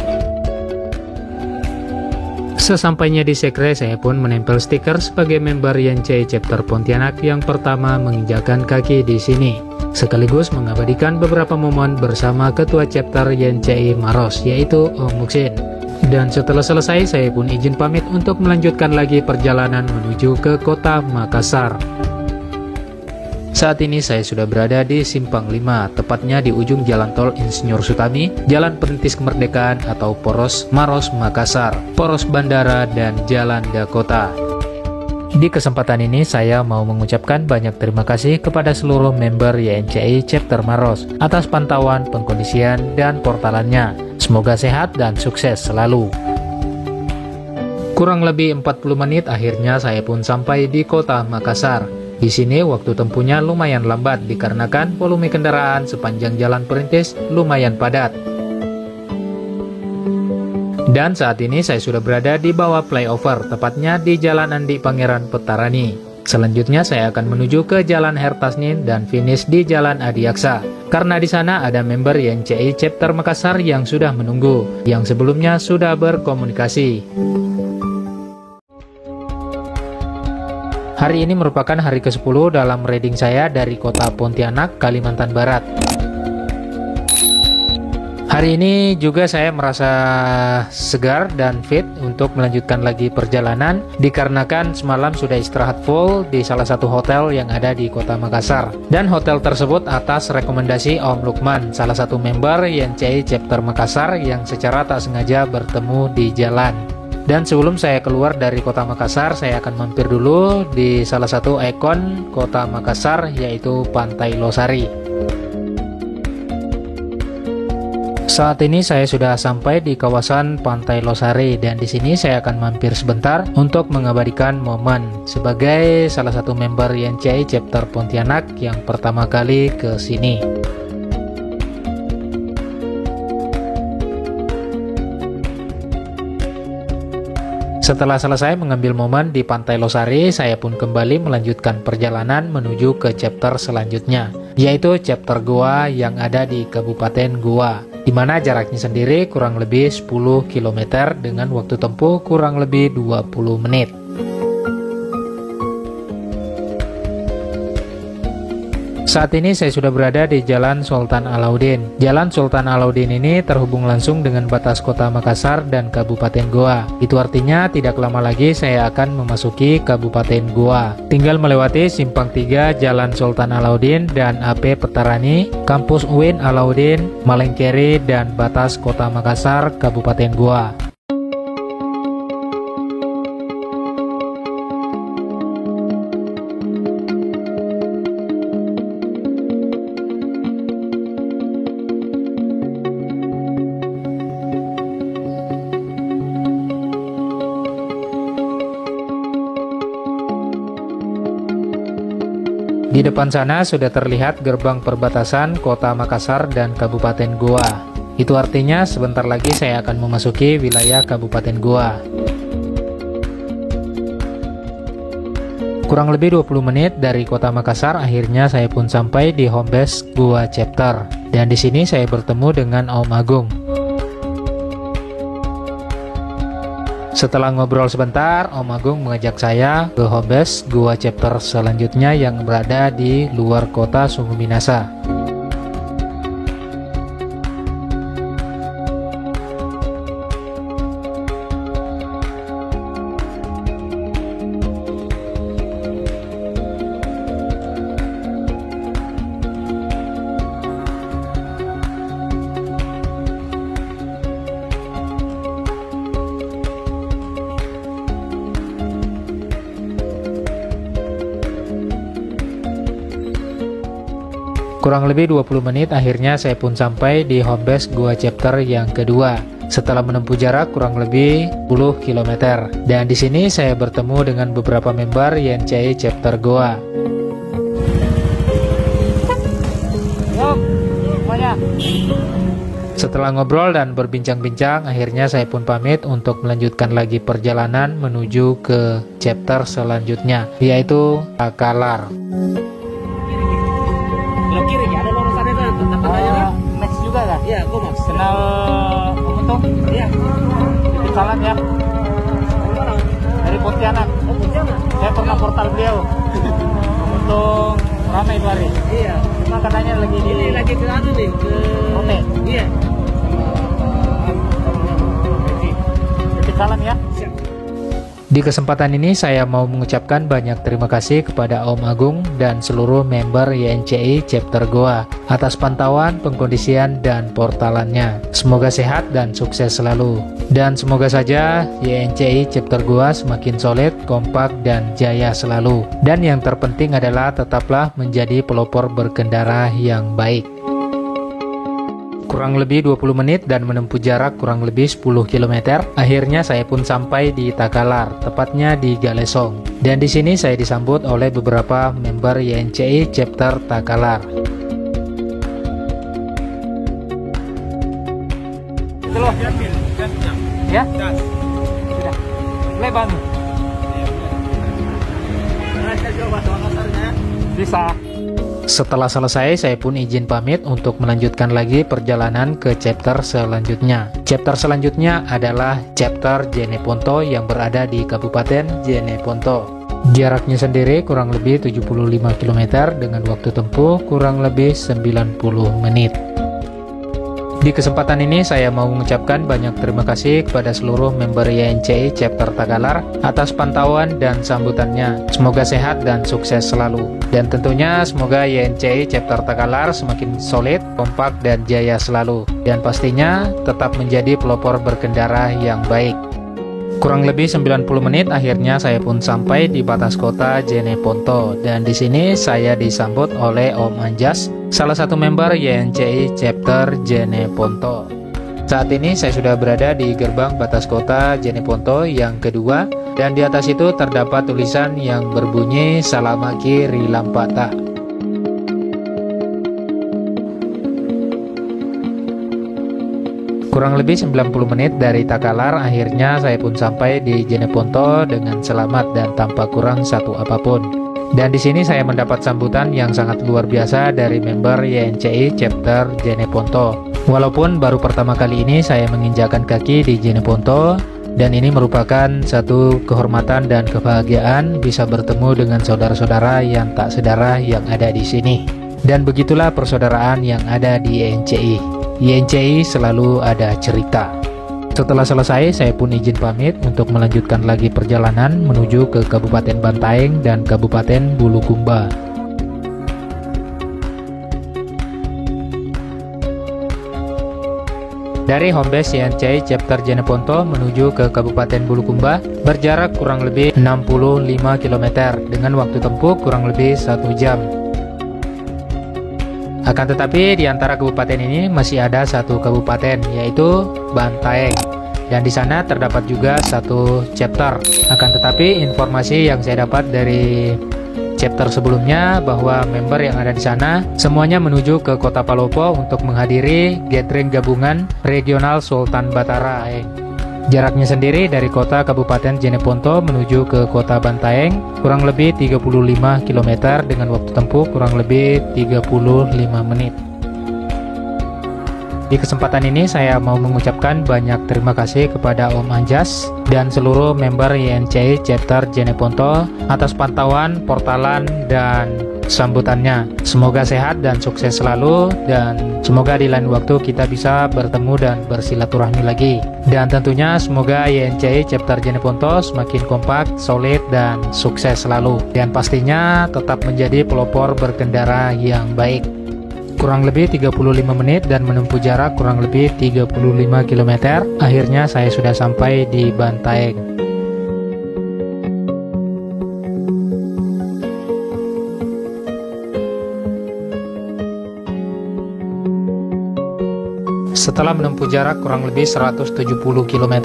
Sesampainya di Sekre, saya pun menempel stiker sebagai member YNCI Chapter Pontianak yang pertama menginjakan kaki di sini, sekaligus mengabadikan beberapa momen bersama Ketua Chapter YNCI Maros, yaitu Om Muksin. Dan setelah selesai, saya pun izin pamit untuk melanjutkan lagi perjalanan menuju ke Kota Makassar. Saat ini saya sudah berada di Simpang 5, tepatnya di ujung Jalan Tol Insinyur Sutami, Jalan Perintis Kemerdekaan atau Poros Maros Makassar, Poros Bandara, dan Jalan Dakota. Di kesempatan ini saya mau mengucapkan banyak terima kasih kepada seluruh member YNCI Chapter Maros atas pantauan, pengkondisian, dan portalannya. Semoga sehat dan sukses selalu. Kurang lebih 40 menit akhirnya saya pun sampai di Kota Makassar. Di sini waktu tempuhnya lumayan lambat dikarenakan volume kendaraan sepanjang Jalan Perintis lumayan padat. Dan saat ini saya sudah berada di bawah flyover, tepatnya di Jalan Andi Pangeran Petarani. Selanjutnya saya akan menuju ke Jalan Hertasnin dan finish di Jalan Adiaksa. Karena di sana ada member YNCI Chapter Makassar yang sudah menunggu, yang sebelumnya sudah berkomunikasi. Hari ini merupakan hari ke-10 dalam riding saya dari kota Pontianak, Kalimantan Barat. Hari ini juga saya merasa segar dan fit untuk melanjutkan lagi perjalanan, dikarenakan semalam sudah istirahat full di salah satu hotel yang ada di kota Makassar. Dan hotel tersebut atas rekomendasi Om Lukman, salah satu member YNCI Chapter Makassar yang secara tak sengaja bertemu di jalan. Dan sebelum saya keluar dari kota Makassar, saya akan mampir dulu di salah satu ikon kota Makassar, yaitu Pantai Losari. Saat ini saya sudah sampai di kawasan Pantai Losari dan di sini saya akan mampir sebentar untuk mengabadikan momen sebagai salah satu member YNCI Chapter Pontianak yang pertama kali ke sini. Setelah selesai mengambil momen di Pantai Losari, saya pun kembali melanjutkan perjalanan menuju ke chapter selanjutnya, yaitu chapter Goa yang ada di Kabupaten Goa, di mana jaraknya sendiri kurang lebih 10 km dengan waktu tempuh kurang lebih 20 menit. Saat ini saya sudah berada di Jalan Sultan Alauddin. Jalan Sultan Alauddin ini terhubung langsung dengan batas kota Makassar dan Kabupaten Goa. Itu artinya tidak lama lagi saya akan memasuki Kabupaten Goa. Tinggal melewati Simpang 3 Jalan Sultan Alauddin dan AP Petarani, Kampus UIN Alauddin, Malengkeri, dan batas kota Makassar, Kabupaten Goa. Di depan sana sudah terlihat gerbang perbatasan kota Makassar dan Kabupaten Goa. Itu artinya sebentar lagi saya akan memasuki wilayah Kabupaten Goa. Kurang lebih 20 menit dari kota Makassar, akhirnya saya pun sampai di home base Goa Chapter. Dan di sini saya bertemu dengan Om Agung. Setelah ngobrol sebentar, Om Agung mengajak saya ke home base Goa Chapter selanjutnya yang berada di luar kota Sungu Minasa. Kurang lebih 20 menit akhirnya saya pun sampai di home base Goa Chapter yang kedua. setelah menempuh jarak kurang lebih 10 km. Dan di sini saya bertemu dengan beberapa member YNCI Chapter Goa. Setelah ngobrol dan berbincang-bincang, akhirnya saya pun pamit untuk melanjutkan lagi perjalanan menuju ke chapter selanjutnya, yaitu Takalar. Belok kiri ya, ada lurusan itu tempat aja kan? Next juga kan? Iya, gue mau kenal kamu tuh? Iya. Titip salam ya. Dari Pontianak. Oh, Pontianak. Saya pernah portal beliau. Untung ramai itu hari. Iya. Cuma katanya lagi di... Ini lagi ke anu nih, ke... Rote. Iya. Titip salam ya. Siap. Di kesempatan ini saya mau mengucapkan banyak terima kasih kepada Om Agung dan seluruh member YNCI Chapter Goa atas pantauan, pengkondisian, dan portalannya. Semoga sehat dan sukses selalu. Dan semoga saja YNCI Chapter Goa semakin solid, kompak, dan jaya selalu. Dan yang terpenting adalah tetaplah menjadi pelopor berkendara yang baik. Kurang lebih 20 menit dan menempuh jarak kurang lebih 10 km. Akhirnya saya pun sampai di Takalar, tepatnya di Galesong. Dan di sini saya disambut oleh beberapa member YNCI Chapter Takalar. Itu loh. Ya? Sudah. Lebar. Bisa. Setelah selesai, saya pun izin pamit untuk melanjutkan lagi perjalanan ke chapter selanjutnya. Chapter selanjutnya adalah chapter Jeneponto yang berada di Kabupaten Jeneponto. Jaraknya sendiri kurang lebih 75 km dengan waktu tempuh kurang lebih 90 menit. Di kesempatan ini saya mau mengucapkan banyak terima kasih kepada seluruh member YNCI Chapter Takalar atas pantauan dan sambutannya. Semoga sehat dan sukses selalu. Dan tentunya semoga YNCI Chapter Takalar semakin solid, kompak, dan jaya selalu. Dan pastinya tetap menjadi pelopor berkendara yang baik. Kurang lebih 90 menit akhirnya saya pun sampai di batas kota Jeneponto, dan di sini saya disambut oleh Om Anjas, salah satu member YNCI Chapter Jeneponto. Saat ini saya sudah berada di gerbang batas kota Jeneponto yang kedua, dan di atas itu terdapat tulisan yang berbunyi Salamaki Rilampata. Kurang lebih 90 menit dari Takalar, akhirnya saya pun sampai di Jeneponto dengan selamat dan tanpa kurang satu apapun. Dan di sini saya mendapat sambutan yang sangat luar biasa dari member YNCI Chapter Jeneponto. Walaupun baru pertama kali ini saya menginjakan kaki di Jeneponto, dan ini merupakan satu kehormatan dan kebahagiaan bisa bertemu dengan saudara-saudara yang tak sedarah yang ada di sini. Dan begitulah persaudaraan yang ada di YNCI. YNCI selalu ada cerita. Setelah selesai, saya pun izin pamit untuk melanjutkan lagi perjalanan menuju ke Kabupaten Bantaeng dan Kabupaten Bulukumba. Dari home base YNCI Chapter Jeneponto menuju ke Kabupaten Bulukumba berjarak kurang lebih 65 km dengan waktu tempuh kurang lebih 1 jam. Akan tetapi di antara kabupaten ini masih ada satu kabupaten, yaitu Bantaeng, dan di sana terdapat juga satu chapter. Akan tetapi informasi yang saya dapat dari chapter sebelumnya bahwa member yang ada di sana semuanya menuju ke Kota Palopo untuk menghadiri gathering gabungan regional Sultan Batara. Jaraknya sendiri dari kota Kabupaten Jeneponto menuju ke kota Bantaeng kurang lebih 35 km dengan waktu tempuh kurang lebih 35 menit. Di kesempatan ini saya mau mengucapkan banyak terima kasih kepada Om Anjas dan seluruh member YNCI Chapter Jeneponto atas pantauan, portalan, dan sambutannya. Semoga sehat dan sukses selalu, dan semoga di lain waktu kita bisa bertemu dan bersilaturahmi lagi. Dan tentunya semoga YNCI Chapter Jeneponto semakin kompak, solid, dan sukses selalu. Dan pastinya tetap menjadi pelopor berkendara yang baik. Kurang lebih 35 menit dan menempuh jarak kurang lebih 35 km, akhirnya saya sudah sampai di Bantaeng. Setelah menempuh jarak kurang lebih 170 km,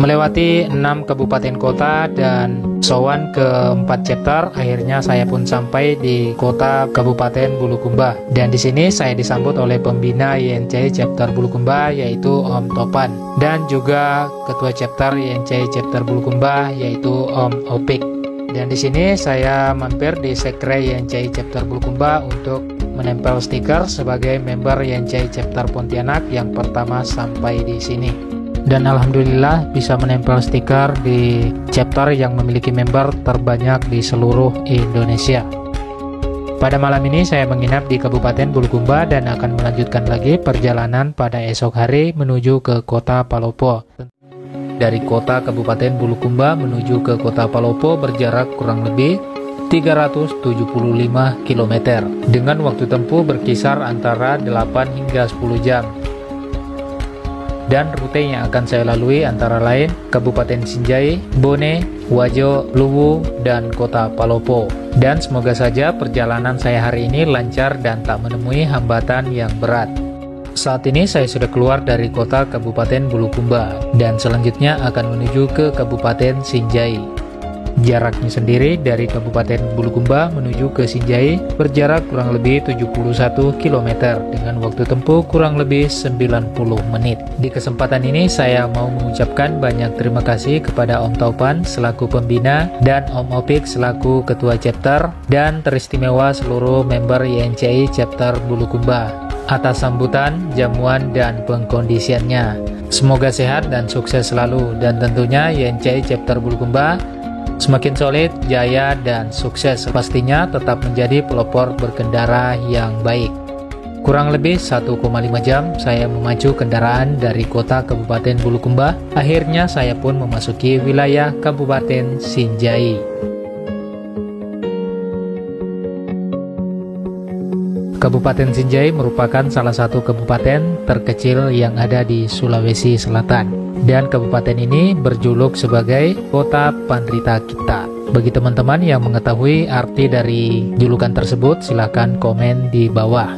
melewati 6 kabupaten kota dan sowan ke 4 chapter, akhirnya saya pun sampai di kota Kabupaten Bulukumba. Dan di sini saya disambut oleh pembina YNCI chapter Bulukumba yaitu Om Topan, dan juga ketua chapter YNCI chapter Bulukumba yaitu Om Opik. Dan di sini saya mampir di sekre YNCI chapter Bulukumba untuk menempel stiker sebagai member YNCI chapter Pontianak yang pertama sampai di sini. Dan alhamdulillah bisa menempel stiker di chapter yang memiliki member terbanyak di seluruh Indonesia. Pada malam ini saya menginap di Kabupaten Bulukumba dan akan melanjutkan lagi perjalanan pada esok hari menuju ke kota Palopo. Dari kota Kabupaten Bulukumba menuju ke kota Palopo berjarak kurang lebih 375 km dengan waktu tempuh berkisar antara 8 hingga 10 jam. Dan rute yang akan saya lalui antara lain Kabupaten Sinjai, Bone, Wajo, Luwu, dan kota Palopo. Dan semoga saja perjalanan saya hari ini lancar dan tak menemui hambatan yang berat. Saat ini saya sudah keluar dari kota Kabupaten Bulukumba dan selanjutnya akan menuju ke Kabupaten Sinjai. Jaraknya sendiri dari Kabupaten Bulukumba menuju ke Sinjai berjarak kurang lebih 71 km dengan waktu tempuh kurang lebih 90 menit. Di kesempatan ini saya mau mengucapkan banyak terima kasih kepada Om Topan selaku pembina dan Om Opik selaku ketua chapter, dan teristimewa seluruh member YNCI chapter Bulukumba atas sambutan, jamuan, dan pengkondisiannya. Semoga sehat dan sukses selalu, dan tentunya YNCI chapter Bulukumba semakin solid, jaya, dan sukses. Pastinya tetap menjadi pelopor berkendara yang baik. Kurang lebih 1,5 jam saya memacu kendaraan dari kota Kabupaten Bulukumba. Akhirnya saya pun memasuki wilayah Kabupaten Sinjai. Kabupaten Sinjai merupakan salah satu kabupaten terkecil yang ada di Sulawesi Selatan. Dan kabupaten ini berjuluk sebagai Kota Pandrita Kita. Bagi teman-teman yang mengetahui arti dari julukan tersebut, silahkan komen di bawah.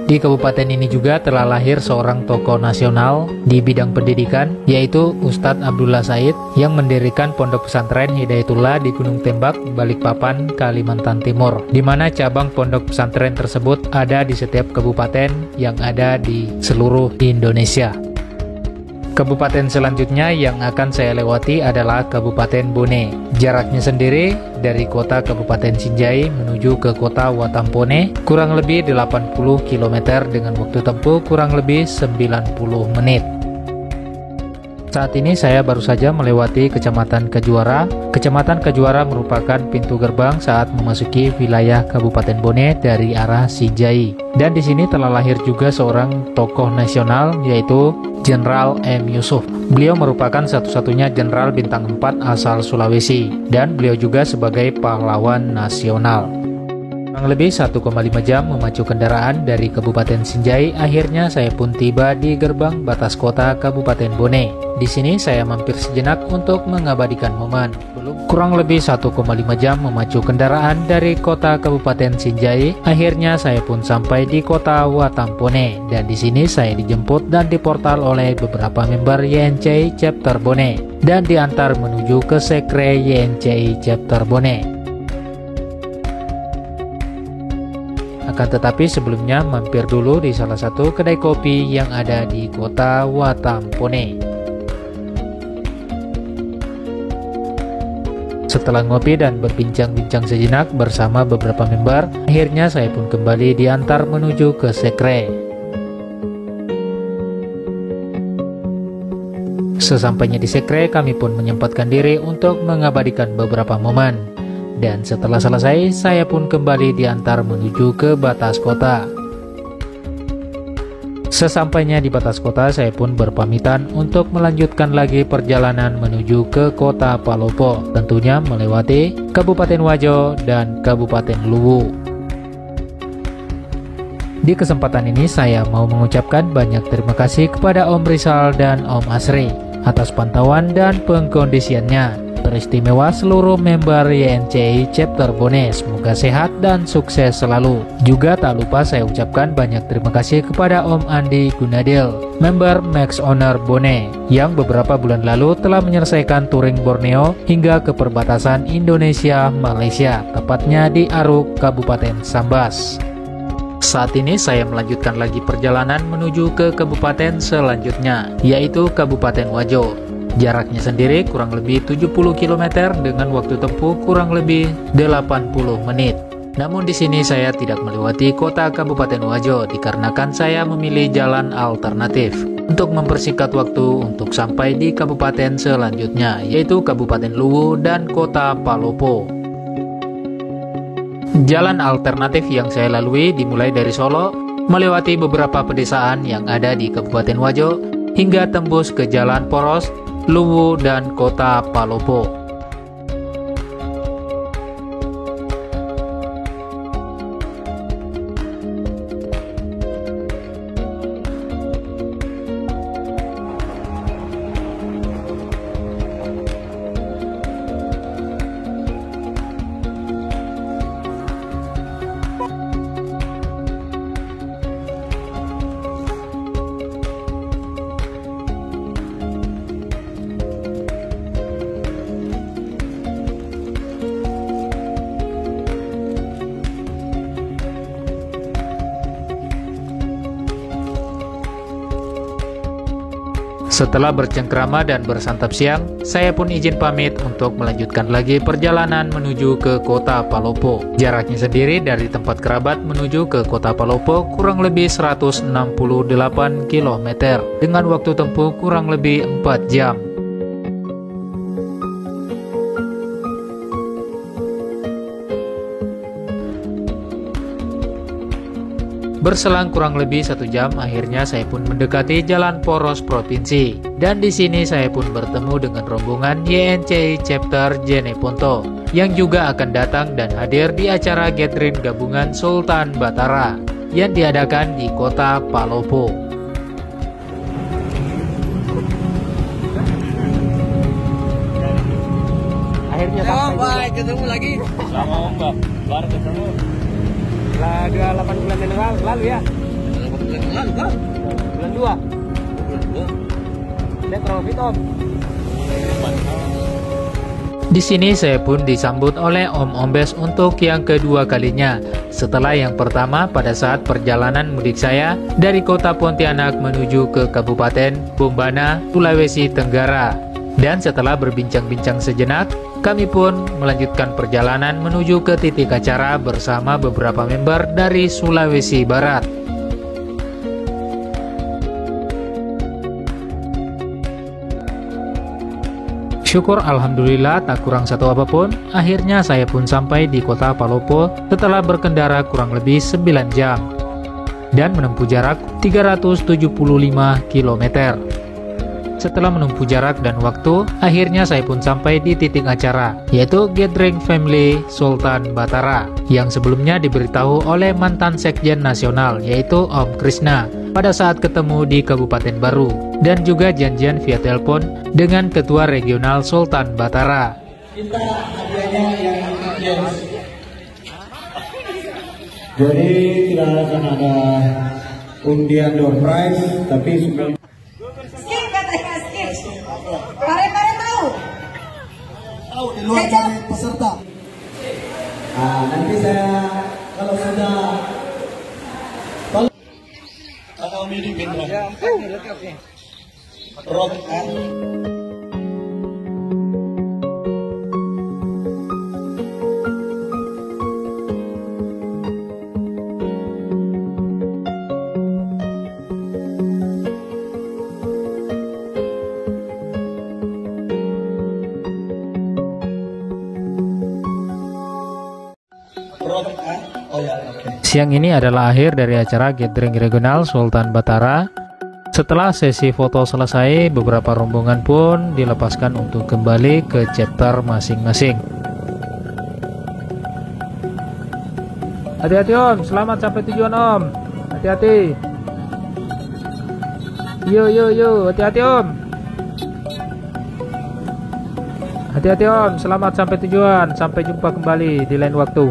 Di kabupaten ini juga telah lahir seorang tokoh nasional di bidang pendidikan, yaitu Ustadz Abdullah Said yang mendirikan Pondok Pesantren Hidayatullah di Gunung Tembak, Balikpapan, Kalimantan Timur, di mana cabang pondok pesantren tersebut ada di setiap kabupaten yang ada di seluruh Indonesia. Kabupaten selanjutnya yang akan saya lewati adalah Kabupaten Bone. Jaraknya sendiri dari kota Kabupaten Sinjai menuju ke kota Watampone kurang lebih 80 km dengan waktu tempuh kurang lebih 90 menit. Saat ini saya baru saja melewati Kecamatan Kejuara. Kecamatan Kejuara merupakan pintu gerbang saat memasuki wilayah Kabupaten Bone dari arah Sinjai. Dan di sini telah lahir juga seorang tokoh nasional yaitu Jenderal M. Yusuf. Beliau merupakan satu-satunya jenderal bintang 4 asal Sulawesi dan beliau juga sebagai pahlawan nasional. Kurang lebih 1,5 jam memacu kendaraan dari Kabupaten Sinjai, akhirnya saya pun tiba di gerbang batas kota Kabupaten Bone. Di sini saya mampir sejenak untuk mengabadikan momen. Kurang lebih 1,5 jam memacu kendaraan dari kota Kabupaten Sinjai, akhirnya saya pun sampai di kota Watampone, dan di sini saya dijemput dan diportal oleh beberapa member YNCI chapter Bone dan diantar menuju ke sekre YNCI chapter Bone. Akan tetapi sebelumnya mampir dulu di salah satu kedai kopi yang ada di kota Watampone. Setelah ngopi dan berbincang-bincang sejenak bersama beberapa member, akhirnya saya pun kembali diantar menuju ke sekre. Sesampainya di sekre, kami pun menyempatkan diri untuk mengabadikan beberapa momen. Dan setelah selesai, saya pun kembali diantar menuju ke batas kota. Sesampainya di batas kota, saya pun berpamitan untuk melanjutkan lagi perjalanan menuju ke kota Palopo, tentunya melewati Kabupaten Wajo dan Kabupaten Luwu. Di kesempatan ini saya mau mengucapkan banyak terima kasih kepada Om Rizal dan Om Asri atas pantauan dan pengkondisiannya. teristimewa seluruh member YNCI Chapter Bone. Semoga sehat dan sukses selalu. Juga tak lupa saya ucapkan banyak terima kasih kepada Om Andi Gunadil, member Max Owner Bone, yang beberapa bulan lalu telah menyelesaikan touring Borneo hingga ke perbatasan Indonesia-Malaysia, tepatnya di Aruk, Kabupaten Sambas. Saat ini saya melanjutkan lagi perjalanan menuju ke kabupaten selanjutnya, yaitu Kabupaten Wajo. Jaraknya sendiri kurang lebih 70 km dengan waktu tempuh kurang lebih 80 menit. Namun di sini saya tidak melewati kota Kabupaten Wajo dikarenakan saya memilih jalan alternatif untuk mempersingkat waktu untuk sampai di kabupaten selanjutnya, yaitu Kabupaten Luwu dan Kota Palopo. Jalan alternatif yang saya lalui dimulai dari Solo, melewati beberapa pedesaan yang ada di Kabupaten Wajo, hingga tembus ke Jalan Poros, Luwu, dan Kota Palopo. Setelah bercengkrama dan bersantap siang, saya pun izin pamit untuk melanjutkan lagi perjalanan menuju ke Kota Palopo. Jaraknya sendiri dari tempat kerabat menuju ke Kota Palopo kurang lebih 168 km dengan waktu tempuh kurang lebih 4 jam. Berselang kurang lebih 1 jam, akhirnya saya pun mendekati Jalan Poros Provinsi. Dan di sini saya pun bertemu dengan rombongan YNCI Chapter Jeneponto yang juga akan datang dan hadir di acara gathering gabungan Sultan Batara yang diadakan di Kota Palopo. Akhirnya sampai. Ketemu lagi. Sama Om, Mbak. Baru ketemu. Lah 8 bulan yang lalu ya. 8 bulan yang lalu, Bang. Bulan 2. Bulan 2. Lihat profit, Om. Di sini saya pun disambut oleh Om Ombes untuk yang kedua kalinya. Setelah yang pertama pada saat perjalanan mudik saya dari kota Pontianak menuju ke Kabupaten Bombana, Sulawesi Tenggara. Dan setelah berbincang-bincang sejenak, kami pun melanjutkan perjalanan menuju ke titik acara bersama beberapa member dari Sulawesi Barat. Syukur alhamdulillah tak kurang satu apapun, akhirnya saya pun sampai di Kota Palopo setelah berkendara kurang lebih 9 jam dan menempuh jarak 375 km. Setelah menempuh jarak dan waktu, akhirnya saya pun sampai di titik acara, yaitu Gathering Family Sultan Batara, yang sebelumnya diberitahu oleh mantan Sekjen Nasional, yaitu Om Krishna, pada saat ketemu di Kabupaten Baru, dan juga janjian via telepon dengan Ketua Regional Sultan Batara. Kita adanya yang yes. Jadi tidak akan ada undian door prize, tapi sebelum Pare-pare tahu? Tahu di luar dari peserta. Nanti saya kalau sudah kalau milih pindah. Rock kan. Siang ini adalah akhir dari acara Gathering Regional Sultan Batara. Setelah sesi foto selesai, beberapa rombongan pun dilepaskan untuk kembali ke chapter masing-masing. Hati-hati Om, selamat sampai tujuan Om. Hati-hati. Yo, hati-hati Om. Hati-hati Om, selamat sampai tujuan. Sampai jumpa kembali di lain waktu.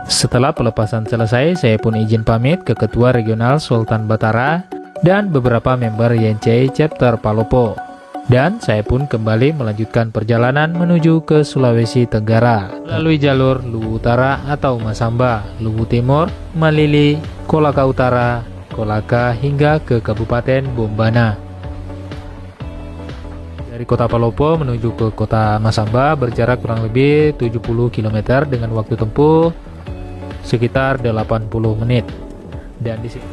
Setelah pelepasan selesai, saya pun izin pamit ke Ketua Regional Sultan Batara dan beberapa member YNCI Chapter Palopo. Dan saya pun kembali melanjutkan perjalanan menuju ke Sulawesi Tenggara melalui jalur Luwu Utara atau Masamba, Luwu Timur, Malili, Kolaka Utara, Kolaka hingga ke Kabupaten Bombana. Dari kota Palopo menuju ke kota Masamba berjarak kurang lebih 70 km dengan waktu tempuh sekitar 80 menit. Dan di sini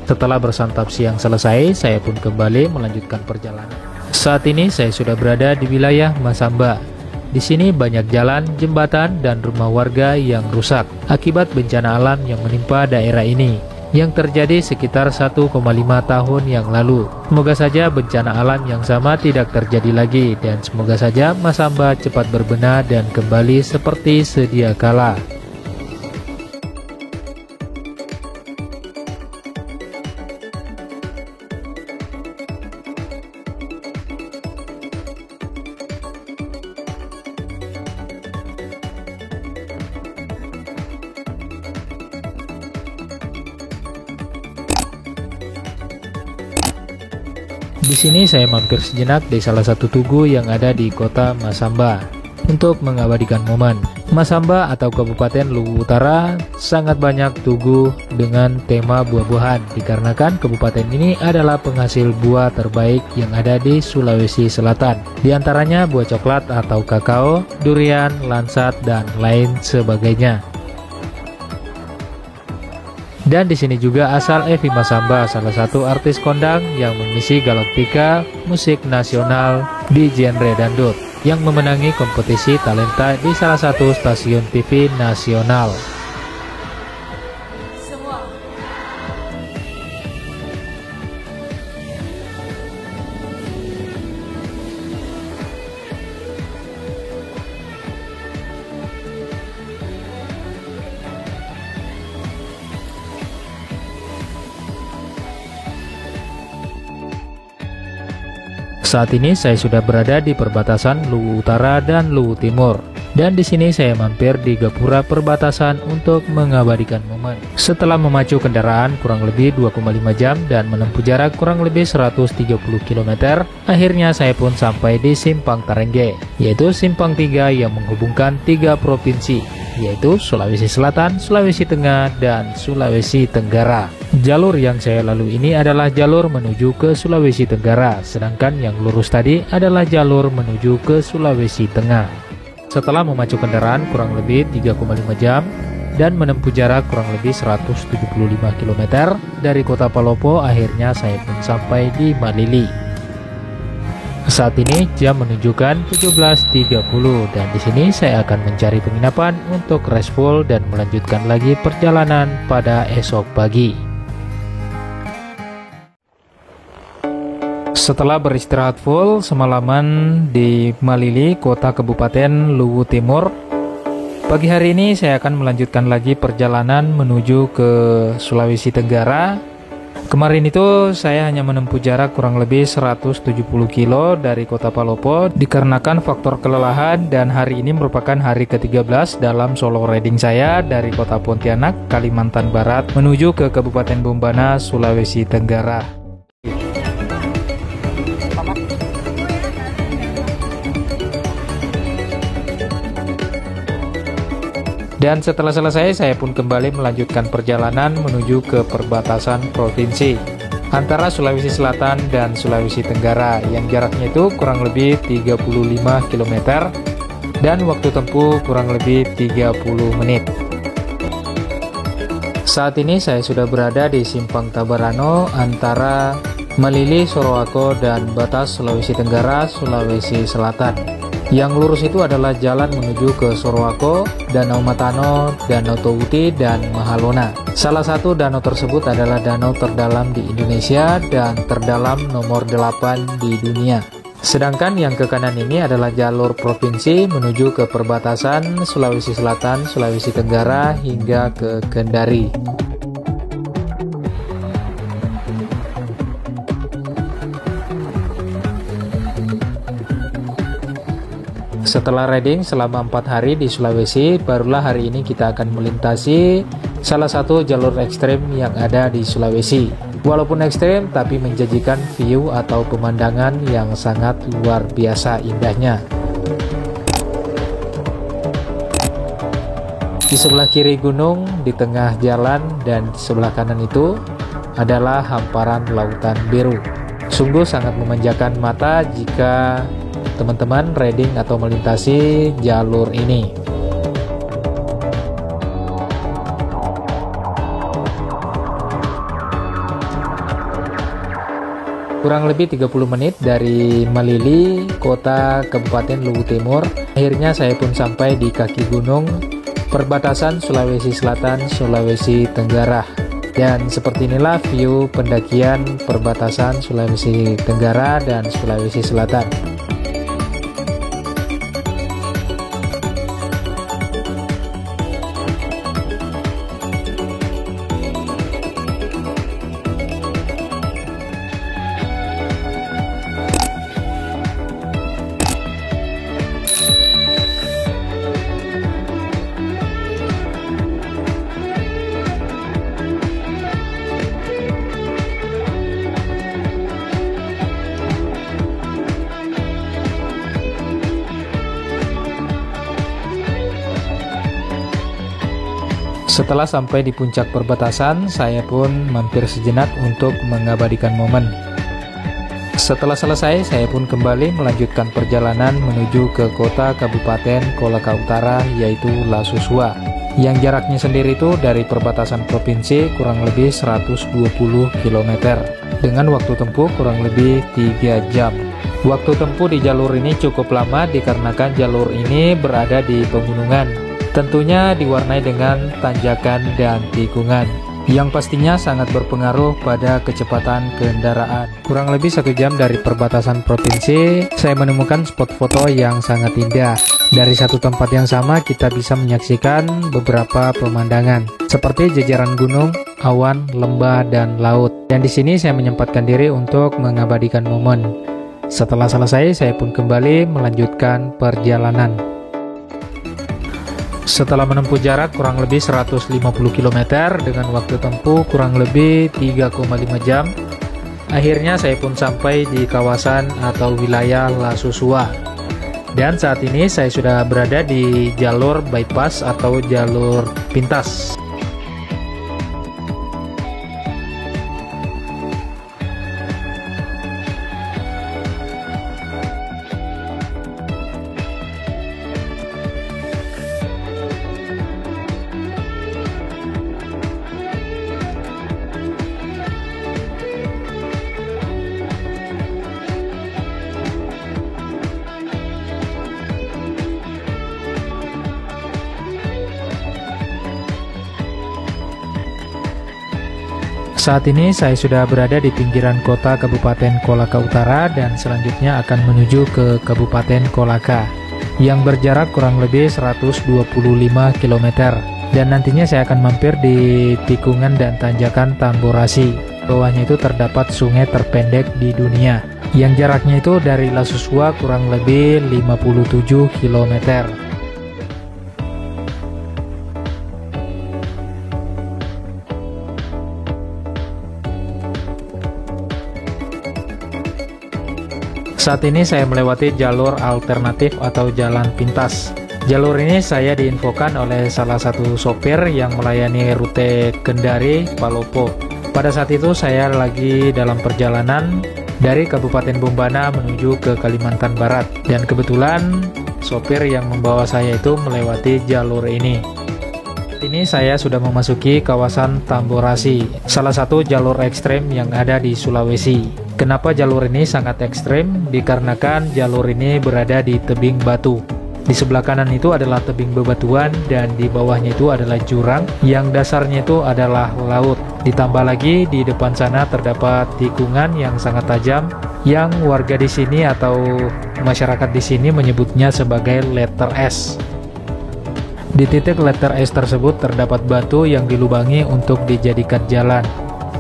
setelah bersantap siang selesai, saya pun kembali melanjutkan perjalanan. Saat ini saya sudah berada di wilayah Masamba. Di sini banyak jalan, jembatan, dan rumah warga yang rusak akibat bencana alam yang menimpa daerah ini, yang terjadi sekitar 1,5 tahun yang lalu. Semoga saja bencana alam yang sama tidak terjadi lagi, dan semoga saja Masamba cepat berbenah dan kembali seperti sedia kala. Di sini saya mampir sejenak di salah satu tugu yang ada di kota Masamba untuk mengabadikan momen. Masamba atau Kabupaten Luwu Utara sangat banyak tugu dengan tema buah-buahan dikarenakan kabupaten ini adalah penghasil buah terbaik yang ada di Sulawesi Selatan. Di antaranya buah coklat atau kakao, durian, lansat, dan lain sebagainya. Dan di sini juga asal Evi Masamba, salah satu artis kondang yang mengisi Galaktika musik nasional di genre dangdut, yang memenangi kompetisi talenta di salah satu stasiun TV nasional. Saat ini saya sudah berada di perbatasan Luwu Utara dan Luwu Timur. Dan di sini saya mampir di gapura perbatasan untuk mengabadikan momen. Setelah memacu kendaraan kurang lebih 2,5 jam dan menempuh jarak kurang lebih 130 km, akhirnya saya pun sampai di Simpang Tarengge, yaitu simpang 3 yang menghubungkan 3 provinsi, yaitu Sulawesi Selatan, Sulawesi Tengah, dan Sulawesi Tenggara. Jalur yang saya lalui ini adalah jalur menuju ke Sulawesi Tenggara, sedangkan yang lurus tadi adalah jalur menuju ke Sulawesi Tengah. Setelah memacu kendaraan kurang lebih 3,5 jam dan menempuh jarak kurang lebih 175 km dari kota Palopo, akhirnya saya pun sampai di Malili. Saat ini jam menunjukkan 17.30 dan di sini saya akan mencari penginapan untuk rest full dan melanjutkan lagi perjalanan pada esok pagi. Setelah beristirahat full semalaman di Malili, kota Kabupaten Luwu Timur, pagi hari ini saya akan melanjutkan lagi perjalanan menuju ke Sulawesi Tenggara. Kemarin itu saya hanya menempuh jarak kurang lebih 170 kilo dari kota Palopo dikarenakan faktor kelelahan, dan hari ini merupakan hari ke-13 dalam solo riding saya dari kota Pontianak, Kalimantan Barat menuju ke Kabupaten Bombana, Sulawesi Tenggara. Dan setelah selesai, saya pun kembali melanjutkan perjalanan menuju ke perbatasan provinsi antara Sulawesi Selatan dan Sulawesi Tenggara, yang jaraknya itu kurang lebih 35 km dan waktu tempuh kurang lebih 30 menit. Saat ini saya sudah berada di Simpang Tabarano antara Malili, Sorowako, dan batas Sulawesi Tenggara, Sulawesi Selatan. Yang lurus itu adalah jalan menuju ke Sorowako, Danau Matano, Danau Towuti, dan Mahalona. Salah satu danau tersebut adalah danau terdalam di Indonesia dan terdalam nomor 8 di dunia. Sedangkan yang ke kanan ini adalah jalur provinsi menuju ke perbatasan Sulawesi Selatan, Sulawesi Tenggara hingga ke Kendari. Setelah riding selama 4 hari di Sulawesi, barulah hari ini kita akan melintasi salah satu jalur ekstrem yang ada di Sulawesi. Walaupun ekstrem, tapi menjanjikan view atau pemandangan yang sangat luar biasa indahnya. Di sebelah kiri gunung, di tengah jalan, dan di sebelah kanan itu adalah hamparan lautan biru. Sungguh sangat memanjakan mata jika teman-teman riding atau melintasi jalur ini. Kurang lebih 30 menit dari Malili, kota Kabupaten Luwu Timur. Akhirnya saya pun sampai di kaki gunung perbatasan Sulawesi Selatan, Sulawesi Tenggara. Dan seperti inilah view pendakian perbatasan Sulawesi Tenggara dan Sulawesi Selatan. Setelah sampai di puncak perbatasan, saya pun mampir sejenak untuk mengabadikan momen. Setelah selesai, saya pun kembali melanjutkan perjalanan menuju ke kota Kabupaten Kolaka Utara, yaitu Lasusua. Yang jaraknya sendiri itu dari perbatasan provinsi kurang lebih 120 km, dengan waktu tempuh kurang lebih 3 jam. Waktu tempuh di jalur ini cukup lama dikarenakan jalur ini berada di pegunungan. Tentunya diwarnai dengan tanjakan dan tikungan, yang pastinya sangat berpengaruh pada kecepatan kendaraan. Kurang lebih 1 jam dari perbatasan provinsi, saya menemukan spot foto yang sangat indah. Dari satu tempat yang sama, kita bisa menyaksikan beberapa pemandangan, seperti jajaran gunung, awan, lembah, dan laut. Dan di sini saya menyempatkan diri untuk mengabadikan momen. Setelah selesai, saya pun kembali melanjutkan perjalanan. Setelah menempuh jarak kurang lebih 150 km dengan waktu tempuh kurang lebih 3,5 jam, akhirnya saya pun sampai di kawasan atau wilayah Lasusua. Dan saat ini saya sudah berada di jalur bypass atau jalur pintas. Saat ini saya sudah berada di pinggiran kota Kabupaten Kolaka Utara dan selanjutnya akan menuju ke Kabupaten Kolaka yang berjarak kurang lebih 125 km, dan nantinya saya akan mampir di tikungan dan tanjakan Tamborasi. Bawahnya itu terdapat sungai terpendek di dunia yang jaraknya itu dari Lasusua kurang lebih 57 km. Saat ini saya melewati jalur alternatif atau jalan pintas. Jalur ini saya diinfokan oleh salah satu sopir yang melayani rute Kendari, Palopo. Pada saat itu saya lagi dalam perjalanan dari Kabupaten Bombana menuju ke Kalimantan Barat. Dan kebetulan sopir yang membawa saya itu melewati jalur ini. Ini saya sudah memasuki kawasan Tamborasi, salah satu jalur ekstrem yang ada di Sulawesi. Kenapa jalur ini sangat ekstrem? Dikarenakan jalur ini berada di tebing batu. Di sebelah kanan itu adalah tebing bebatuan dan di bawahnya itu adalah jurang yang dasarnya itu adalah laut. Ditambah lagi di depan sana terdapat tikungan yang sangat tajam yang warga di sini atau masyarakat di sini menyebutnya sebagai letter S. Di titik letter S tersebut terdapat batu yang dilubangi untuk dijadikan jalan.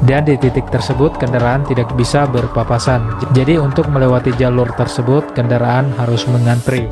Dan di titik tersebut kendaraan tidak bisa berpapasan. Jadi untuk melewati jalur tersebut kendaraan harus mengantri.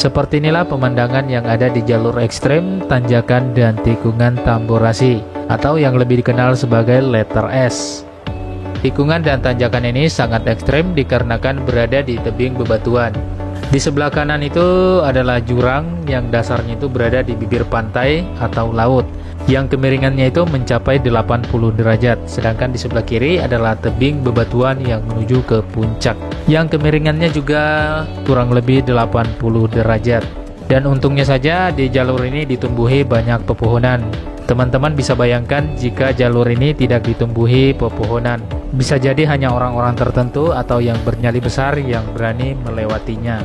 Seperti inilah pemandangan yang ada di jalur ekstrem, tanjakan, dan tikungan Tamborasi, atau yang lebih dikenal sebagai letter S. Tikungan dan tanjakan ini sangat ekstrem dikarenakan berada di tebing bebatuan. Di sebelah kanan itu adalah jurang yang dasarnya itu berada di bibir pantai atau laut, yang kemiringannya itu mencapai 80 derajat, sedangkan di sebelah kiri adalah tebing bebatuan yang menuju ke puncak, yang kemiringannya juga kurang lebih 80 derajat. Dan untungnya saja di jalur ini ditumbuhi banyak pepohonan. Teman-teman bisa bayangkan jika jalur ini tidak ditumbuhi pepohonan, bisa jadi hanya orang-orang tertentu atau yang bernyali besar yang berani melewatinya.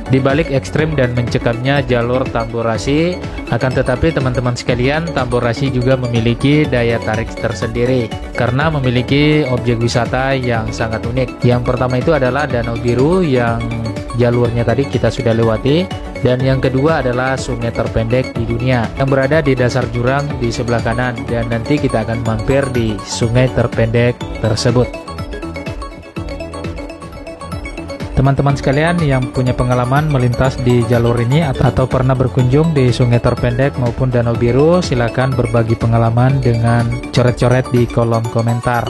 Di balik ekstrem dan mencekamnya jalur Tamborasi, akan tetapi teman-teman sekalian, Tamborasi juga memiliki daya tarik tersendiri karena memiliki objek wisata yang sangat unik. Yang pertama itu adalah Danau Biru yang jalurnya tadi kita sudah lewati, dan yang kedua adalah sungai terpendek di dunia yang berada di dasar jurang di sebelah kanan, dan nanti kita akan mampir di sungai terpendek tersebut. Teman-teman sekalian yang punya pengalaman melintas di jalur ini atau pernah berkunjung di sungai terpendek maupun Danau Biru, silakan berbagi pengalaman dengan coret-coret di kolom komentar.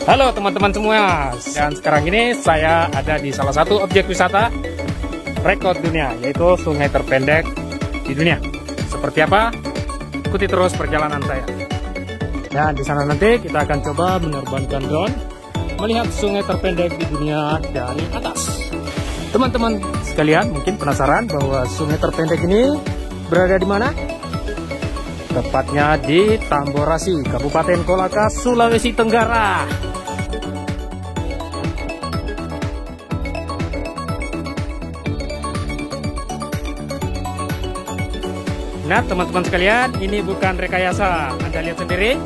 Halo teman-teman semua, dan sekarang ini saya ada di salah satu objek wisata rekor dunia, yaitu sungai terpendek di dunia. Seperti apa? Ikuti terus perjalanan saya. Dan di sana nanti kita akan coba menerbangkan drone melihat sungai terpendek di dunia dari atas. Teman-teman sekalian mungkin penasaran bahwa sungai terpendek ini berada di mana? tepatnya di Tamborasi, Kabupaten Kolaka, Sulawesi Tenggara. Nah teman-teman sekalian, ini bukan rekayasa. Anda lihat sendiri,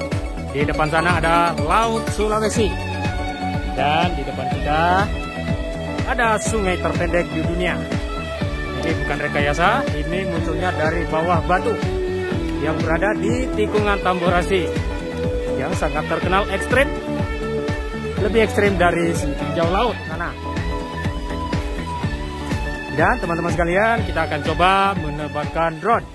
di depan sana ada Laut Sulawesi. Dan di depan kita ada sungai terpendek di dunia. Ini bukan rekayasa, ini munculnya dari bawah batu yang berada di tikungan Tamborasi, yang sangat terkenal ekstrim. Lebih ekstrim dari tinjau laut sana. Dan teman-teman sekalian, kita akan coba menerbangkan drone.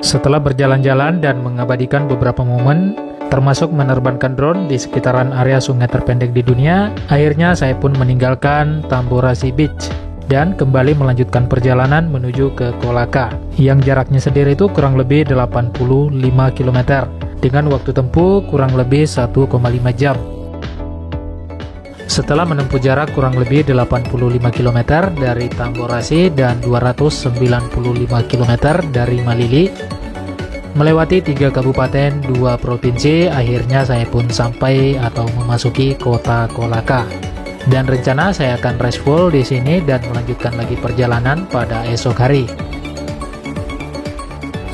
Setelah berjalan-jalan dan mengabadikan beberapa momen, termasuk menerbangkan drone di sekitaran area sungai terpendek di dunia, akhirnya saya pun meninggalkan Tamborasi Beach dan kembali melanjutkan perjalanan menuju ke Kolaka, yang jaraknya sendiri itu kurang lebih 85 km, dengan waktu tempuh kurang lebih 1,5 jam. Setelah menempuh jarak kurang lebih 85 km dari Tamborasi dan 295 km dari Malili, melewati 3 kabupaten, 2 provinsi, akhirnya saya pun sampai atau memasuki kota Kolaka. Dan rencana saya akan rest full di sini dan melanjutkan lagi perjalanan pada esok hari.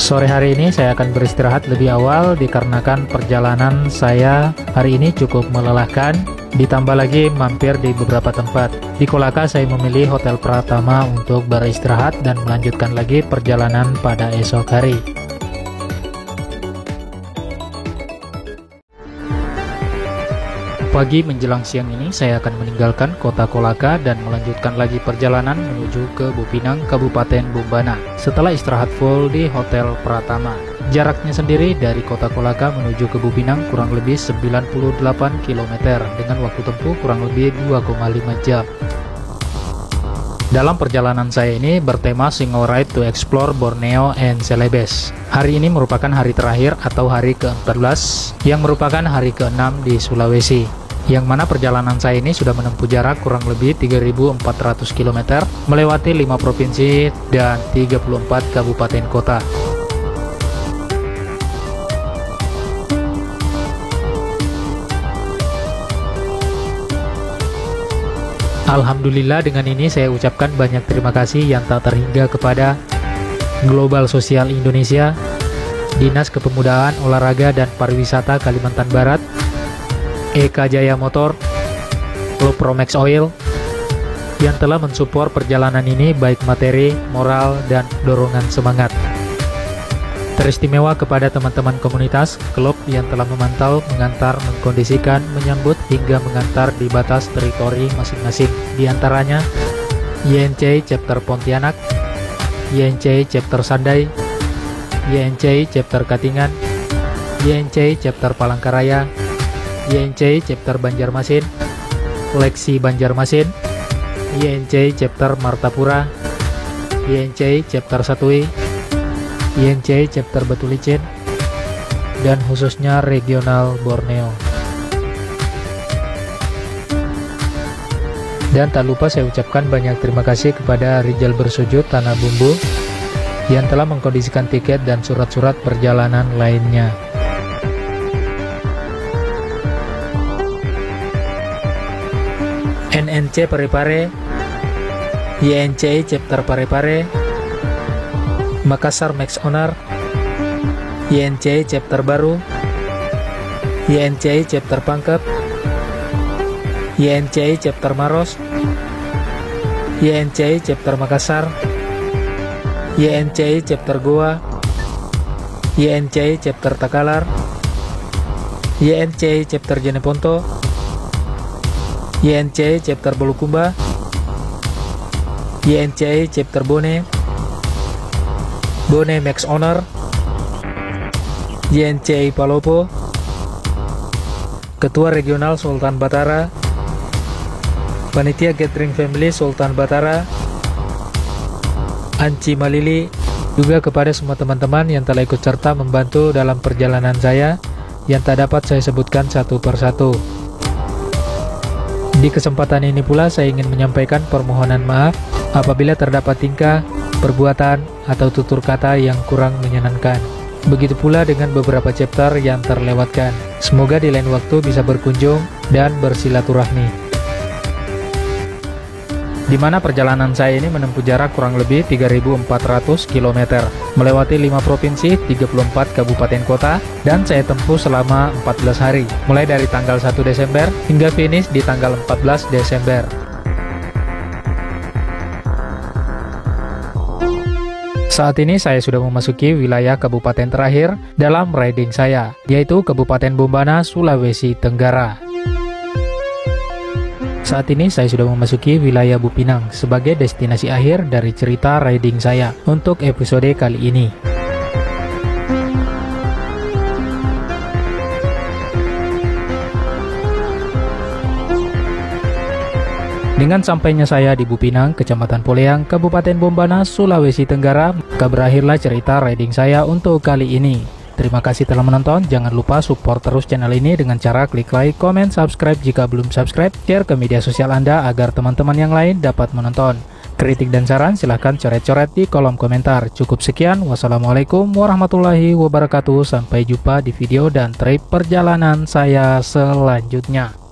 Sore hari ini saya akan beristirahat lebih awal dikarenakan perjalanan saya hari ini cukup melelahkan. Ditambah lagi mampir di beberapa tempat. Di Kolaka saya memilih Hotel Pratama untuk beristirahat dan melanjutkan lagi perjalanan pada esok hari. Pagi menjelang siang ini saya akan meninggalkan kota Kolaka dan melanjutkan lagi perjalanan menuju ke Bupinang, Kabupaten Bombana setelah istirahat full di Hotel Pratama. Jaraknya sendiri dari kota Kolaka menuju ke Bupinang kurang lebih 98 km dengan waktu tempuh kurang lebih 2,5 jam. Dalam perjalanan saya ini bertema Single Ride to Explore Borneo and Celebes. Hari ini merupakan hari terakhir atau hari ke-14 yang merupakan hari ke-6 di Sulawesi, yang mana perjalanan saya ini sudah menempuh jarak kurang lebih 3.400 km melewati 5 provinsi dan 34 kabupaten kota. Alhamdulillah, dengan ini saya ucapkan banyak terima kasih yang tak terhingga kepada Global Sosial Indonesia, Dinas Kepemudaan, Olahraga dan Pariwisata Kalimantan Barat, Eka Jaya Motor, Klub Promax Oil, yang telah mensupport perjalanan ini baik materi, moral, dan dorongan semangat. Teristimewa kepada teman-teman komunitas klub yang telah memantau, mengantar, mengkondisikan, menyambut, hingga mengantar di batas teritori masing-masing. Di antaranya YNC Chapter Pontianak, YNC Chapter Sandai, YNC Chapter Katingan, YNC Chapter Palangkaraya, YNC Chapter Banjarmasin, Leksi Banjarmasin, YNC Chapter Martapura, YNC Chapter Satui, YNC Chapter Batu Licin, dan khususnya regional Borneo. Dan tak lupa saya ucapkan banyak terima kasih kepada Rijal Bersujud Tanah Bumbu yang telah mengkondisikan tiket dan surat-surat perjalanan lainnya. NNC Parepare, YNC Chapter Parepare, Makassar Max Owner, YNC chapter baru, YNC chapter Pangkep, YNC chapter Maros, YNC chapter Makassar, YNC chapter Goa, YNC chapter Takalar, YNC chapter Jeneponto, YNC chapter Bulukumba, YNC chapter Bone, Bone Max Owner, YNC Palopo, Ketua Regional Sultan Batara, Panitia Gathering Family Sultan Batara, Anci Malili, juga kepada semua teman-teman yang telah ikut serta membantu dalam perjalanan saya yang tak dapat saya sebutkan satu persatu. Di kesempatan ini pula saya ingin menyampaikan permohonan maaf apabila terdapat tingkah, perbuatan, atau tutur kata yang kurang menyenangkan. Begitu pula dengan beberapa chapter yang terlewatkan. Semoga di lain waktu bisa berkunjung dan bersilaturahmi. Di mana perjalanan saya ini menempuh jarak kurang lebih 3.400 km, melewati 5 provinsi, 34 kabupaten kota, dan saya tempuh selama 14 hari, mulai dari tanggal 1 Desember hingga finish di tanggal 14 Desember. Saat ini saya sudah memasuki wilayah kabupaten terakhir dalam riding saya, yaitu Kabupaten Bombana, Sulawesi Tenggara. Saat ini saya sudah memasuki wilayah Bupinang sebagai destinasi akhir dari cerita riding saya untuk episode kali ini. Dengan sampainya saya di Bupinang, Kecamatan Poleang, Kabupaten Bombana, Sulawesi Tenggara, maka berakhirlah cerita riding saya untuk kali ini. Terima kasih telah menonton, jangan lupa support terus channel ini dengan cara klik like, komen, subscribe jika belum subscribe, share ke media sosial Anda agar teman-teman yang lain dapat menonton. Kritik dan saran silahkan coret-coret di kolom komentar. Cukup sekian, wassalamualaikum warahmatullahi wabarakatuh, sampai jumpa di video dan trip perjalanan saya selanjutnya.